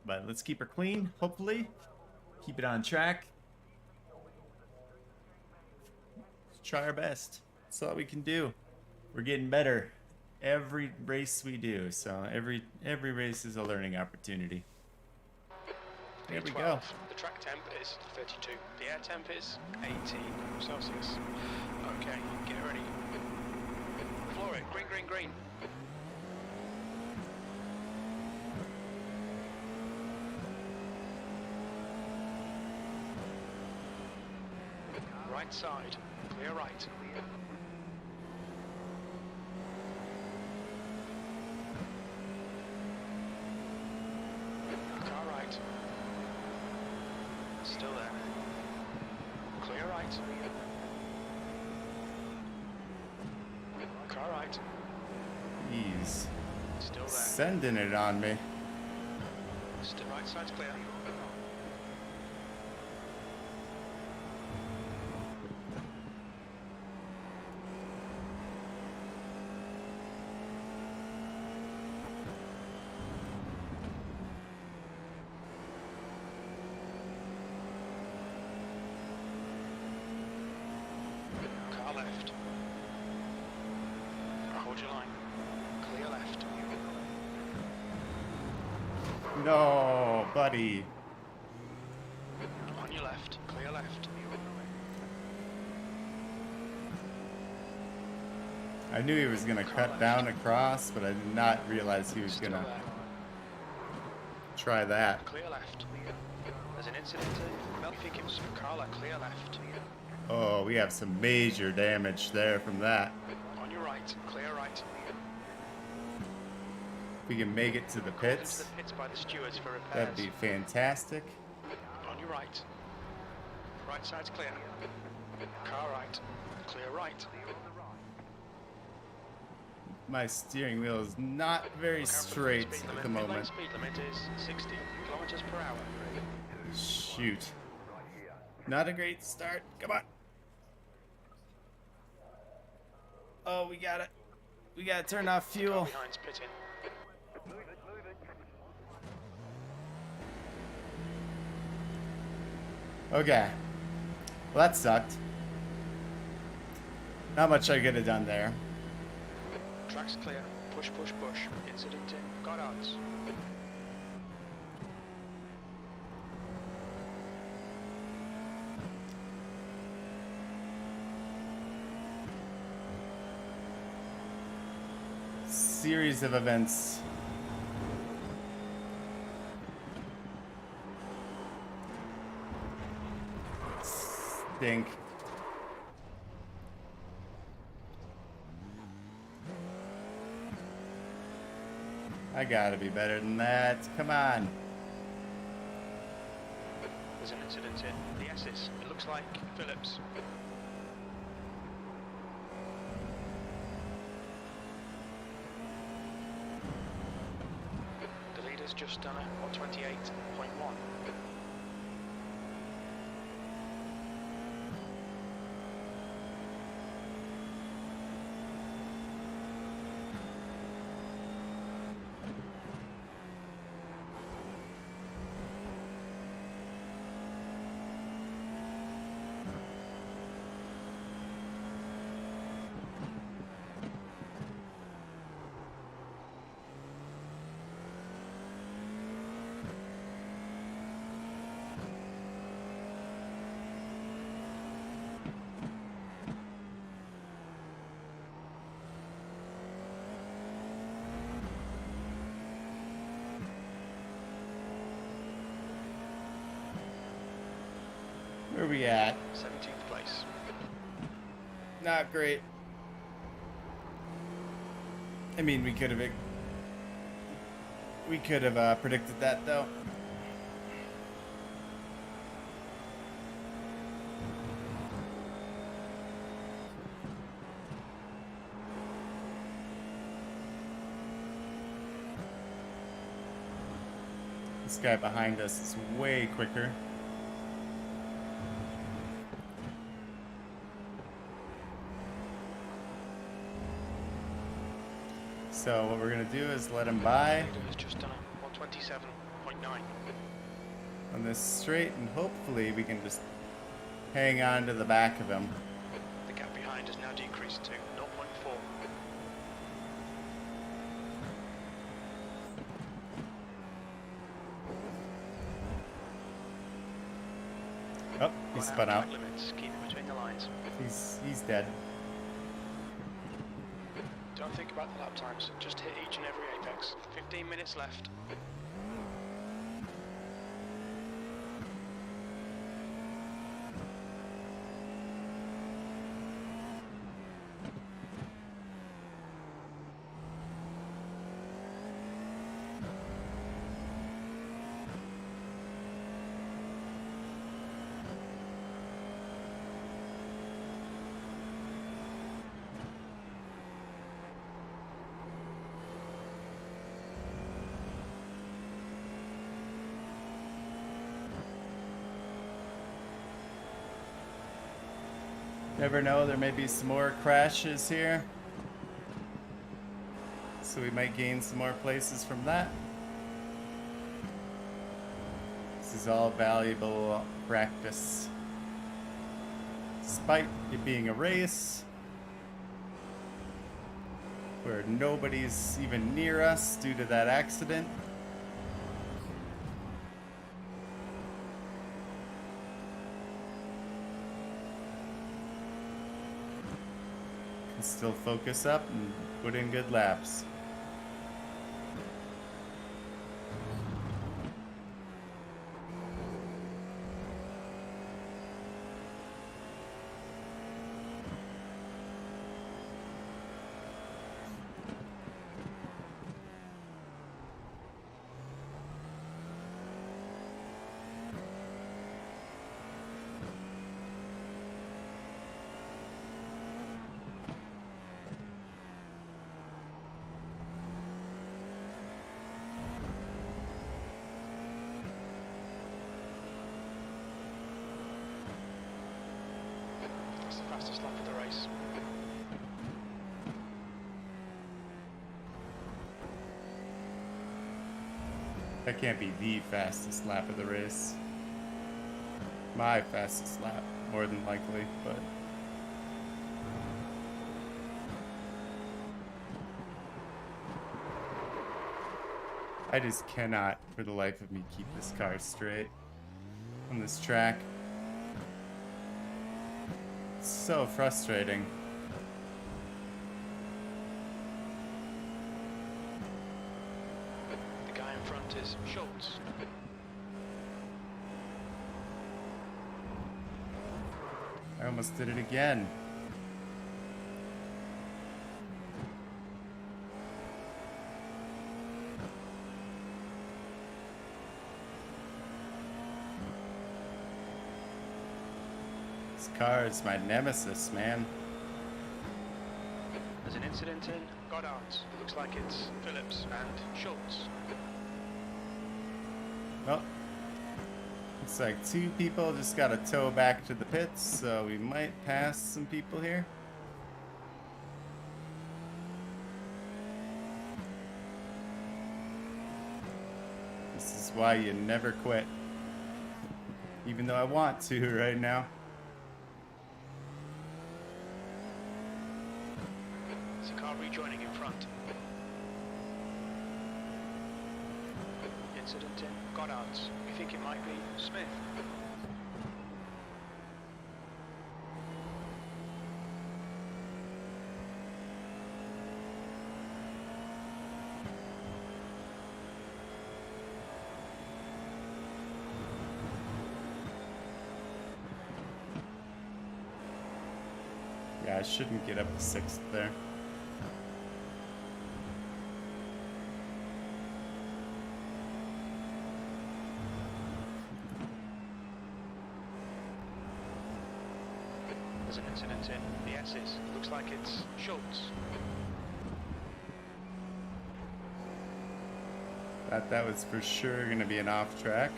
But let's keep her clean, hopefully. Keep it on track. Let's try our best. That's all we can do. We're getting better every race we do. So every race is a learning opportunity. There we go. The track temp is 32. The air temp is 18 Celsius. Okay, get ready. Floor it. Green, green, green. Right side. Clear right. Car right. Still there. Clear right. Car right. He's Still there. sending it on me. Still right side's clear. Car left. Hold your line. Clear left. No, buddy. On your left. Clear left. I knew he was gonna cut down across, but I did not realize he was Still gonna there. try that. Clear left. There's an incident in Melfickham's. Carla, clear left. Oh, we have some major damage there from that. On your right. Clear right. If we can make it to the Into pits, the pits by the stewards for repairs. that'd be fantastic. On your right. Right side's clear. Car right. Clear right. My steering wheel is not very straight at the moment. Speed limit is 60 kilometers per hour. Shoot. Not a great start. Come on. Oh, we got it. We gotta turn off Car fuel. behind's pitting. Okay. Well, that sucked. Not much I could have done there. Track's clear. Push, push, push. Incident in Goddard's. Series of events. Stink. I gotta be better than that. Come on. There's an incident in the S's. It looks looks like Phillips. The leader's just done a 128.1. Where are we at? 17th place. Not great. I mean, we could have predicted that though. This guy behind us is way quicker. So what we're gonna do is let him by The leader has just done a 127.9. on this straight, and hopefully we can just hang on to the back of him. The gap behind has now decreased to 0.4. Oh, he spun out. Track limits, keep it between the lines. He's dead. Don't think about the lap times, just hit each and every apex. 15 minutes left. Never know, there may be some more crashes here. So we might gain some more places from that. This is all valuable practice. Despite it being a race where nobody's even near us due to that accident. Can still focus up and put in good laps. That's the fastest lap of the race. That can't be the fastest lap of the race. My fastest lap, more than likely, but... I just cannot, for the life of me, keep this car straight on this track. It's so frustrating. The guy in front is Schultz. I almost did it again. car is my nemesis, man. There's an incident in Goddard. It looks like it's Phillips and Schultz. Well, looks like 2 people just got to tow back to the pits, so we might pass some people here. This is why you never quit. Even though I want to right now. There's a car rejoining in front. Incident in Goddard. We think it might be Smith. Yeah, I shouldn't get up to 6th there. There's an incident in the S's. Looks like it's Schultz. Thought that was for sure going to be an off track.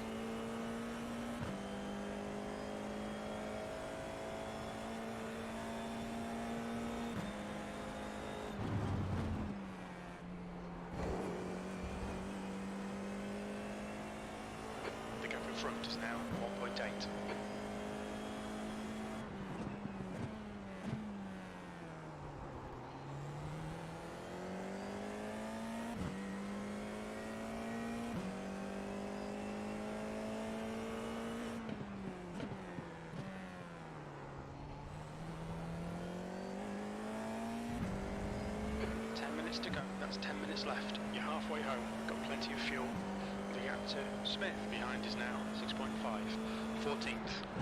The gap in front is now 1.8. To go. That's 10 minutes left. You're halfway home. Got plenty of fuel. The gap to Smith behind is now 6.5. 14th.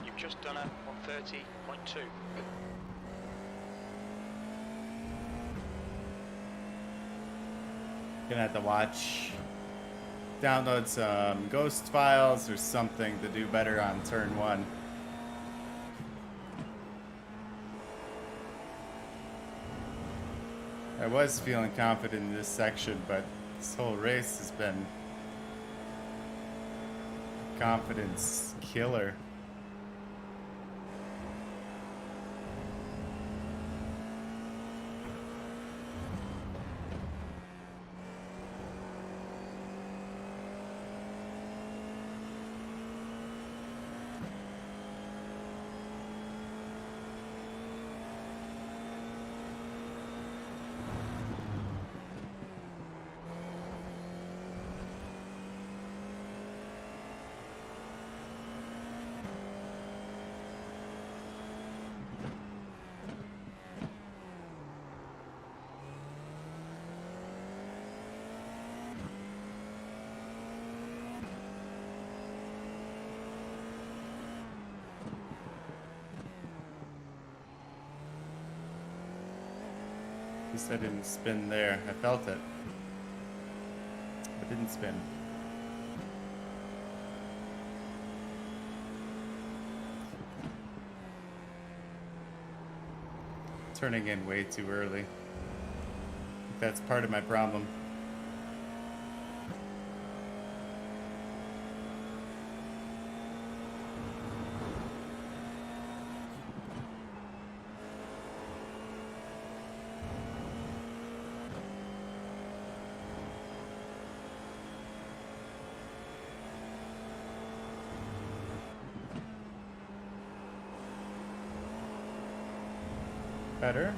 You've just done a 130.2. Gonna have to download some ghost files or something to do better on turn 1. I was feeling confident in this section, but this whole race has been a confidence killer. At least I didn't spin there. I felt it. But didn't spin. Turning in way too early. I think that's part of my problem. Better.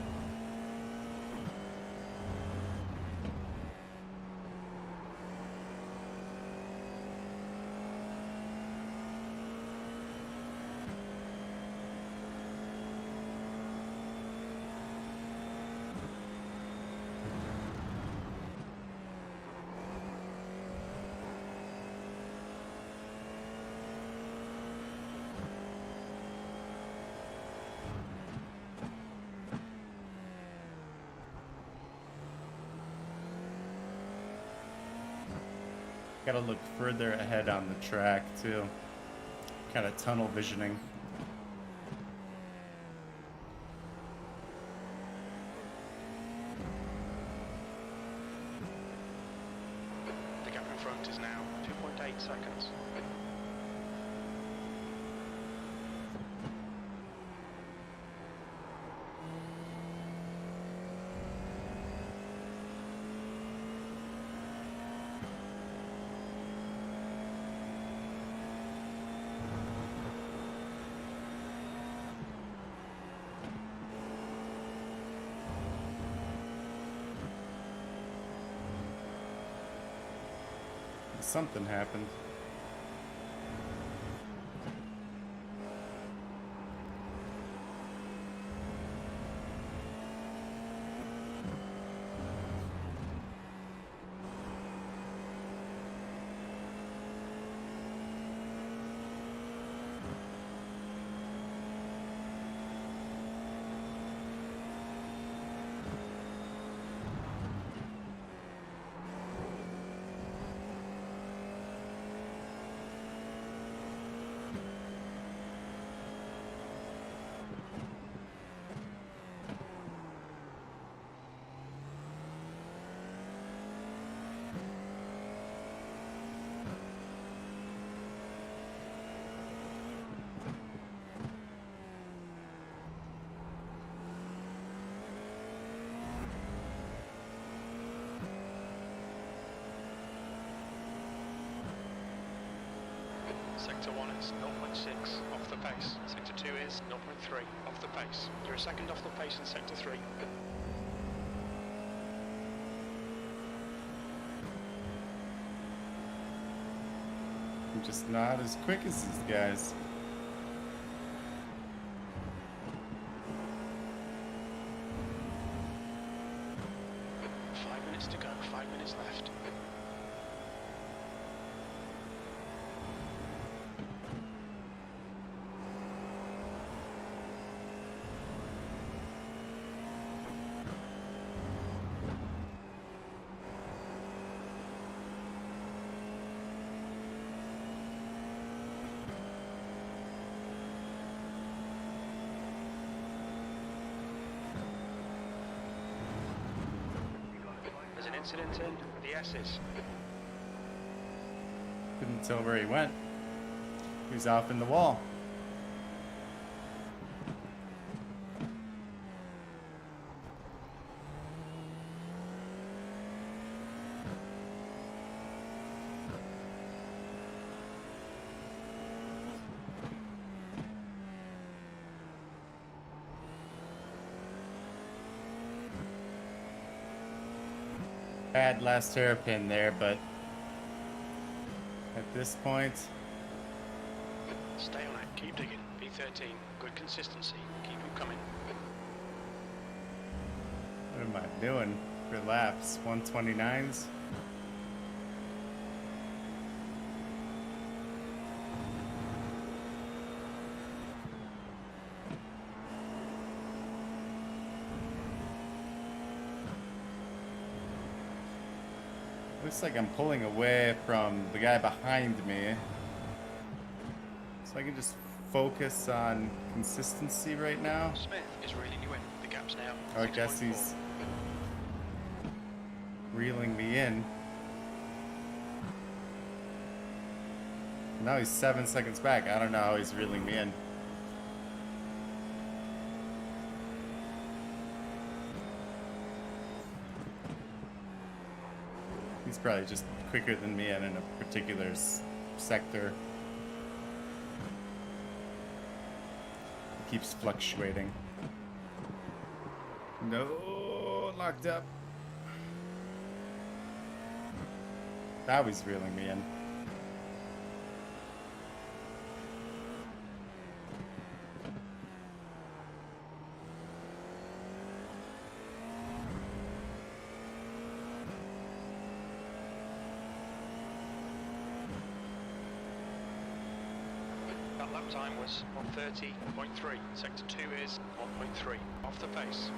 Gotta look further ahead on the track too. Kind of tunnel visioning. in front is now 2.8 seconds. Something happened. Sector 1 is 0.6 off the pace. Sector 2 is 0.3 off the pace. You're a second off the pace in Sector 3. I'm just not as quick as these guys. Five minutes to go, 5 minutes left. There's an incident in the S's. Couldn't tell where he went. He was off in the wall. Bad last hairpin there, but at this point, Stay on it, keep digging. B13, good consistency, keep them coming. what am I doing for laps? 129s? Looks like I'm pulling away from the guy behind me. So I can just focus on consistency right now. Smith is reeling you in. The gap's now Oh, I guess 6.4. he's reeling me in. Now he's 7 seconds back. I don't know how he's reeling me in. He's probably just quicker than me in a particular sector. It keeps fluctuating. No, locked up. Now he's reeling me in. That lap time was 1:30.3. Sector 2 is 1.3 off the pace.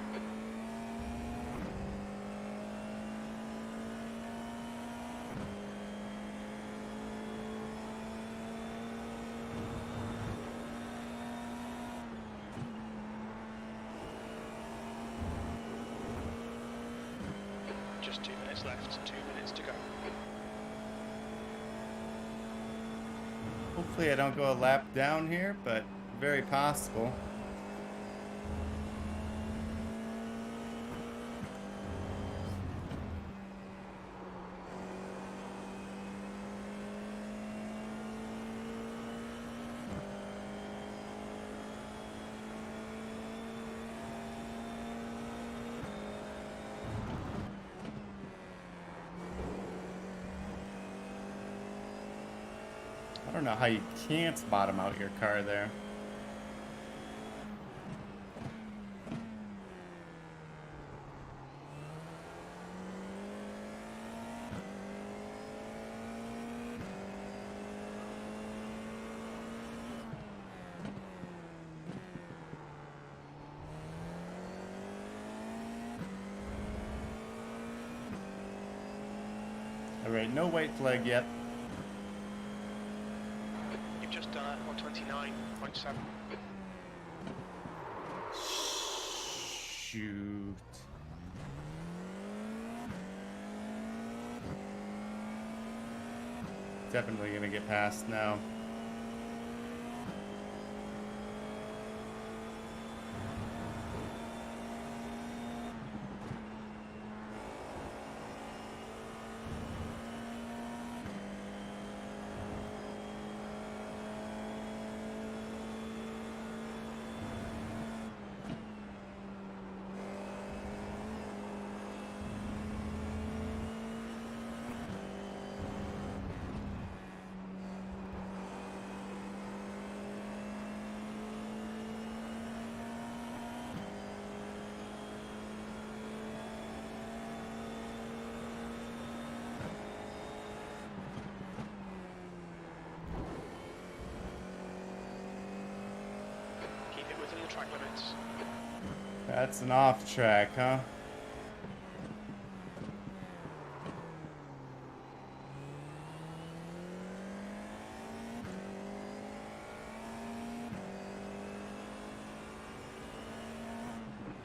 Just 2 minutes left, 2 minutes to go. Hopefully I don't go a lap down here, but very possible. I don't know how you can't bottom out your car there. All right, no white flag yet. You've just done it on 29.7. Shoot. Definitely gonna get past now. Keep it within the track limits. That's an off track, huh?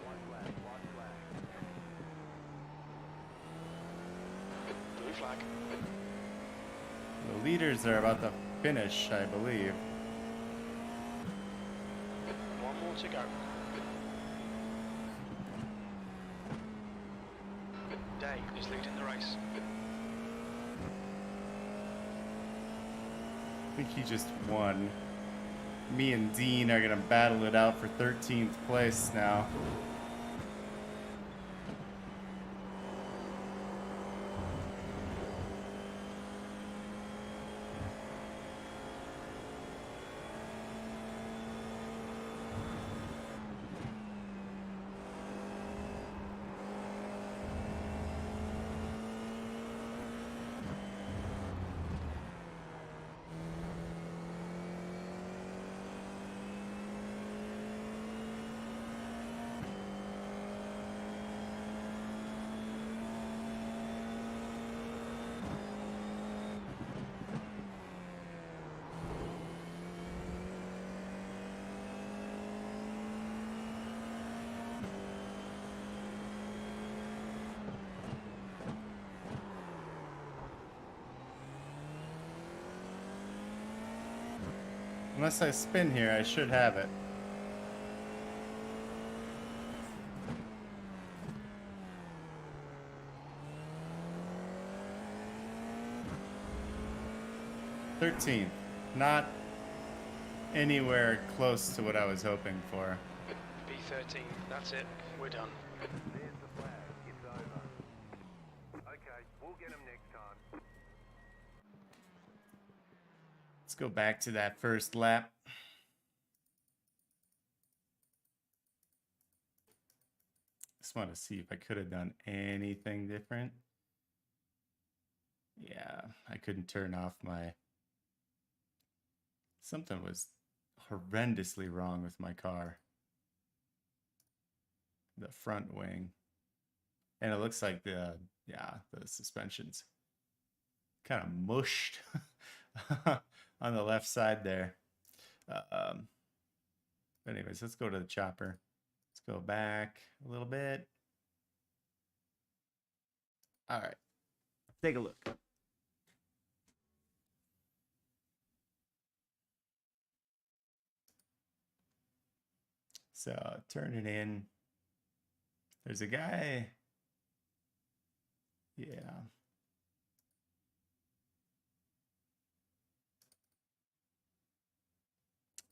White flag, white flag. Blue flag. The leaders are about to finish, I believe. One more to go. Day is leading the race. I think he just won. Me and Dean are gonna battle it out for 13th place now. Unless I spin here, I should have it. $13th. Not anywhere close to what I was hoping for. B13, that's it. We're done. There's the flag. It's over. Okay, we'll get them next time. Let's go back to that first lap. Just want to see if I could have done anything different. Yeah, I couldn't turn off my... Something was horrendously wrong with my car. The front wing. And it looks like the suspension's kind of mushed on the left side there. But anyways, let's go to the chopper. Let's go back a little bit. All right, take a look. So turning in. There's a guy. Yeah.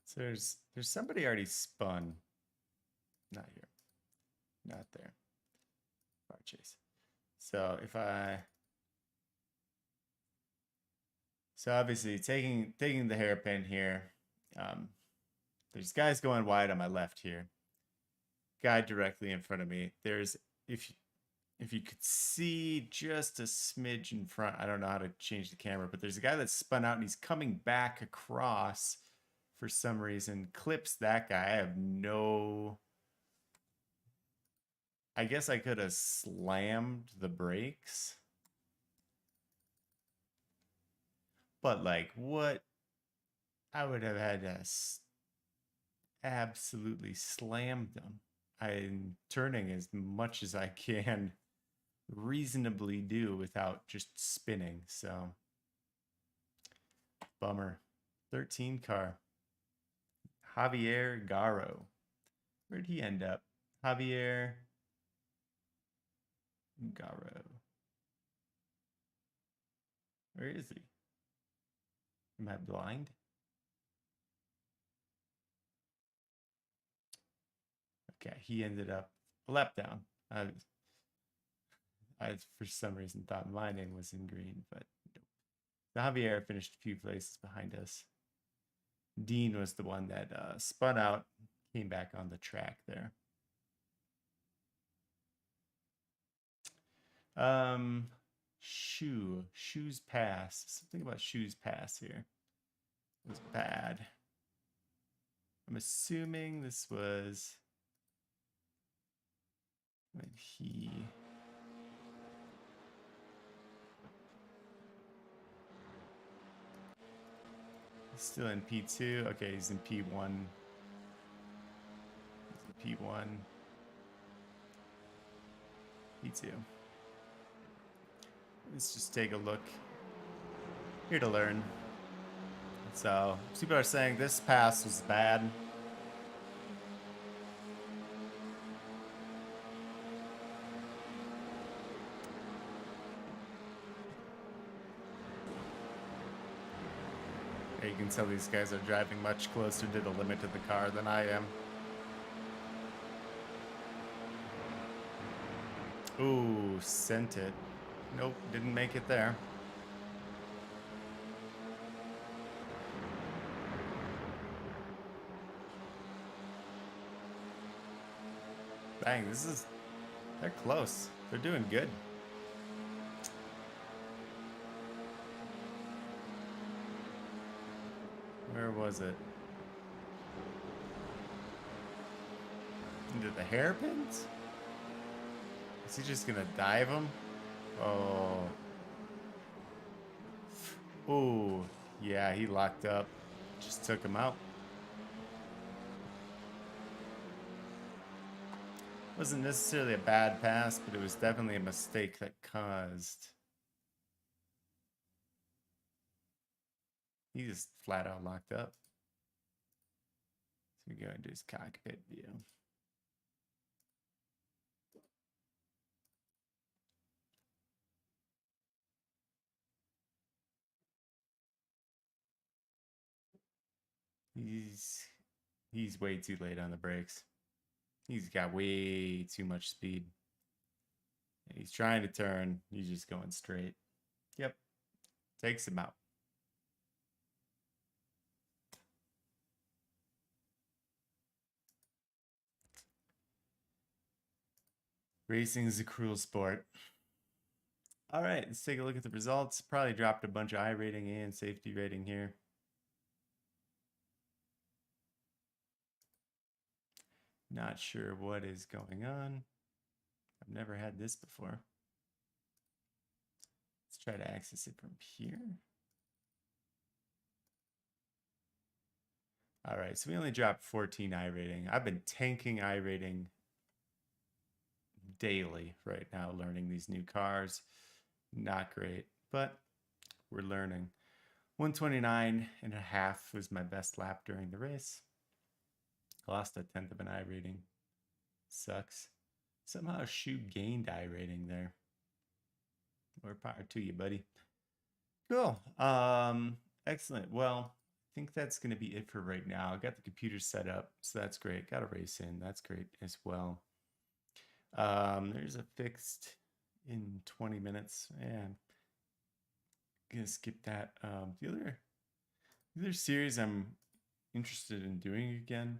So there's somebody already spun. Not here. Not there. Bar chase. So if I obviously taking the hairpin here. There's guys going wide on my left here. Guy directly in front of me. There's if you could see just a smidge in front. I don't know how to change the camera, but there's a guy that spun out and he's coming back across for some reason. Clips that guy. I have no. I guess I could have slammed the brakes. But like what I would have had to absolutely slam them. I'm turning as much as I can reasonably do without just spinning. So bummer. 13 car. Javier Garo. Where'd he end up? Javier Garo. Where is he? Am I blind? Okay, he ended up a lap down. I for some reason thought my name was in green, but nope. So Javier finished a few places behind us. Dean was the one that spun out, came back on the track there. Shoes pass. Something about shoes pass here. It was bad. I'm assuming this was when he still in P2. Okay, he's in P1. He's in P1. P2. Let's just take a look. Here to learn. So, people are saying this pass was bad. You can tell these guys are driving much closer to the limit of the car than I am. Ooh, sent it. Nope, didn't make it there. Bang, they're close. They're doing good. Where was it? Into the hairpins? Is he just gonna dive him? Oh. Ooh, yeah, he locked up. Just took him out. Wasn't necessarily a bad pass, but it was definitely a mistake that caused. He just flat out locked up. So we go into his cockpit view. He's way too late on the brakes. He's got way too much speed. He's trying to turn. He's just going straight. Yep. Takes him out. Racing is a cruel sport. All right, let's take a look at the results. Probably dropped a bunch of I rating and safety rating here. Not sure what is going on. I've never had this before. Let's try to access it from here. All right, so we only dropped 14 I rating. I've been tanking I rating daily right now, learning these new cars. Not great, but we're learning. 129.5 was my best lap during the race. Lost a 10th of an I rating. Sucks. Somehow Shu gained I rating there. More power to you, buddy. Cool. Excellent. Well, I think that's going to be it for right now. I got the computer set up, so that's great. Got a race in. That's great as well. There's a fixed in 20 minutes. Yeah, I'm gonna skip that. The other series I'm interested in doing again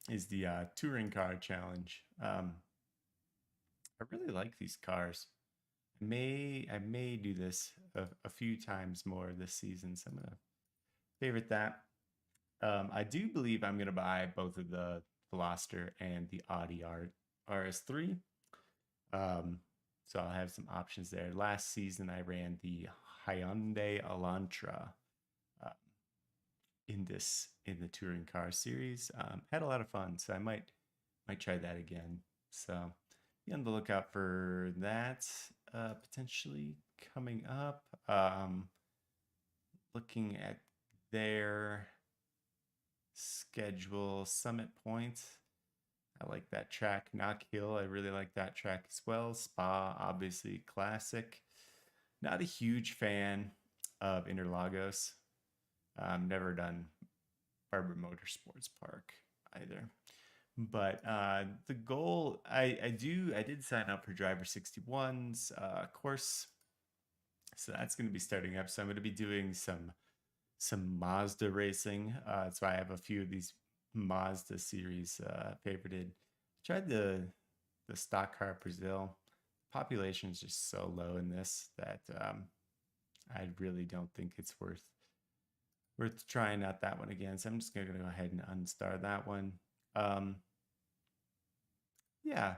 is the touring car challenge. I really like these cars. I may do this a few times more this season, so I'm gonna favorite that. I do believe I'm gonna buy both of the Veloster and the Audi RS3. So I'll have some options there. Last season I ran the Hyundai Elantra in the touring car series. Had a lot of fun, so I might try that again. So be on the lookout for that potentially coming up. Looking at their schedule, Summit Point. I like that track. Knock Hill, I really like that track as well. Spa, obviously classic. Not a huge fan of Interlagos. Never done Barber Motorsports Park either. But the goal, I did sign up for Driver 61's course. So that's going to be starting up. So I'm going to be doing some Mazda racing. That's why I have a few of these Mazda series favorited. Tried the stock car Brazil. Population is just so low in this that I really don't think it's worth trying out that one again. So I'm just gonna go ahead and unstar that one. Yeah,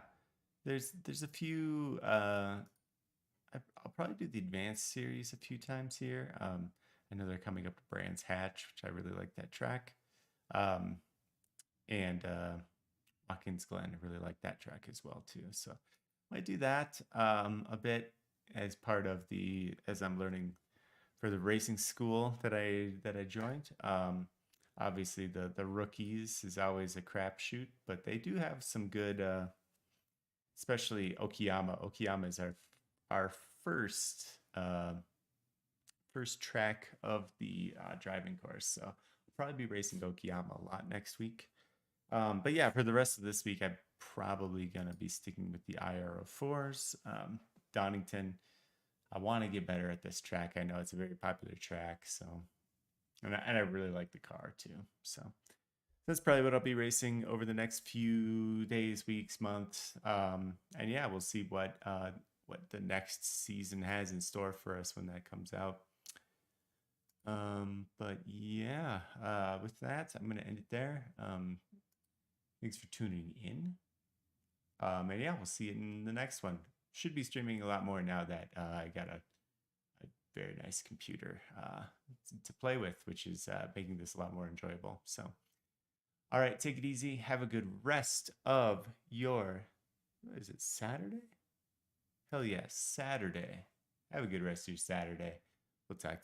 there's a few. I'll probably do the advanced series a few times here. I know they're coming up to Brands Hatch, which I really like that track. And Watkins Glen, I really like that track as well too. So I might do that a bit as part of as I'm learning for the racing school that I joined. Obviously the rookies is always a crapshoot, but they do have some good, especially Okayama. Okayama is our first track of the driving course. So I'll probably be racing Okayama a lot next week. But yeah, for the rest of this week, I'm probably gonna be sticking with the IR-04s. Donington, I want to get better at this track. I know it's a very popular track, so and I really like the car too. So that's probably what I'll be racing over the next few days, weeks, months. And yeah, we'll see what the next season has in store for us when that comes out. But yeah, with that, I'm gonna end it there. Thanks for tuning in. And yeah, we'll see you in the next one. Should be streaming a lot more now that I got a very nice computer to play with, which is making this a lot more enjoyable. So, all right, take it easy. Have a good rest of your, what is it, Saturday? Hell yeah, Saturday. Have a good rest of your Saturday. We'll talk to you.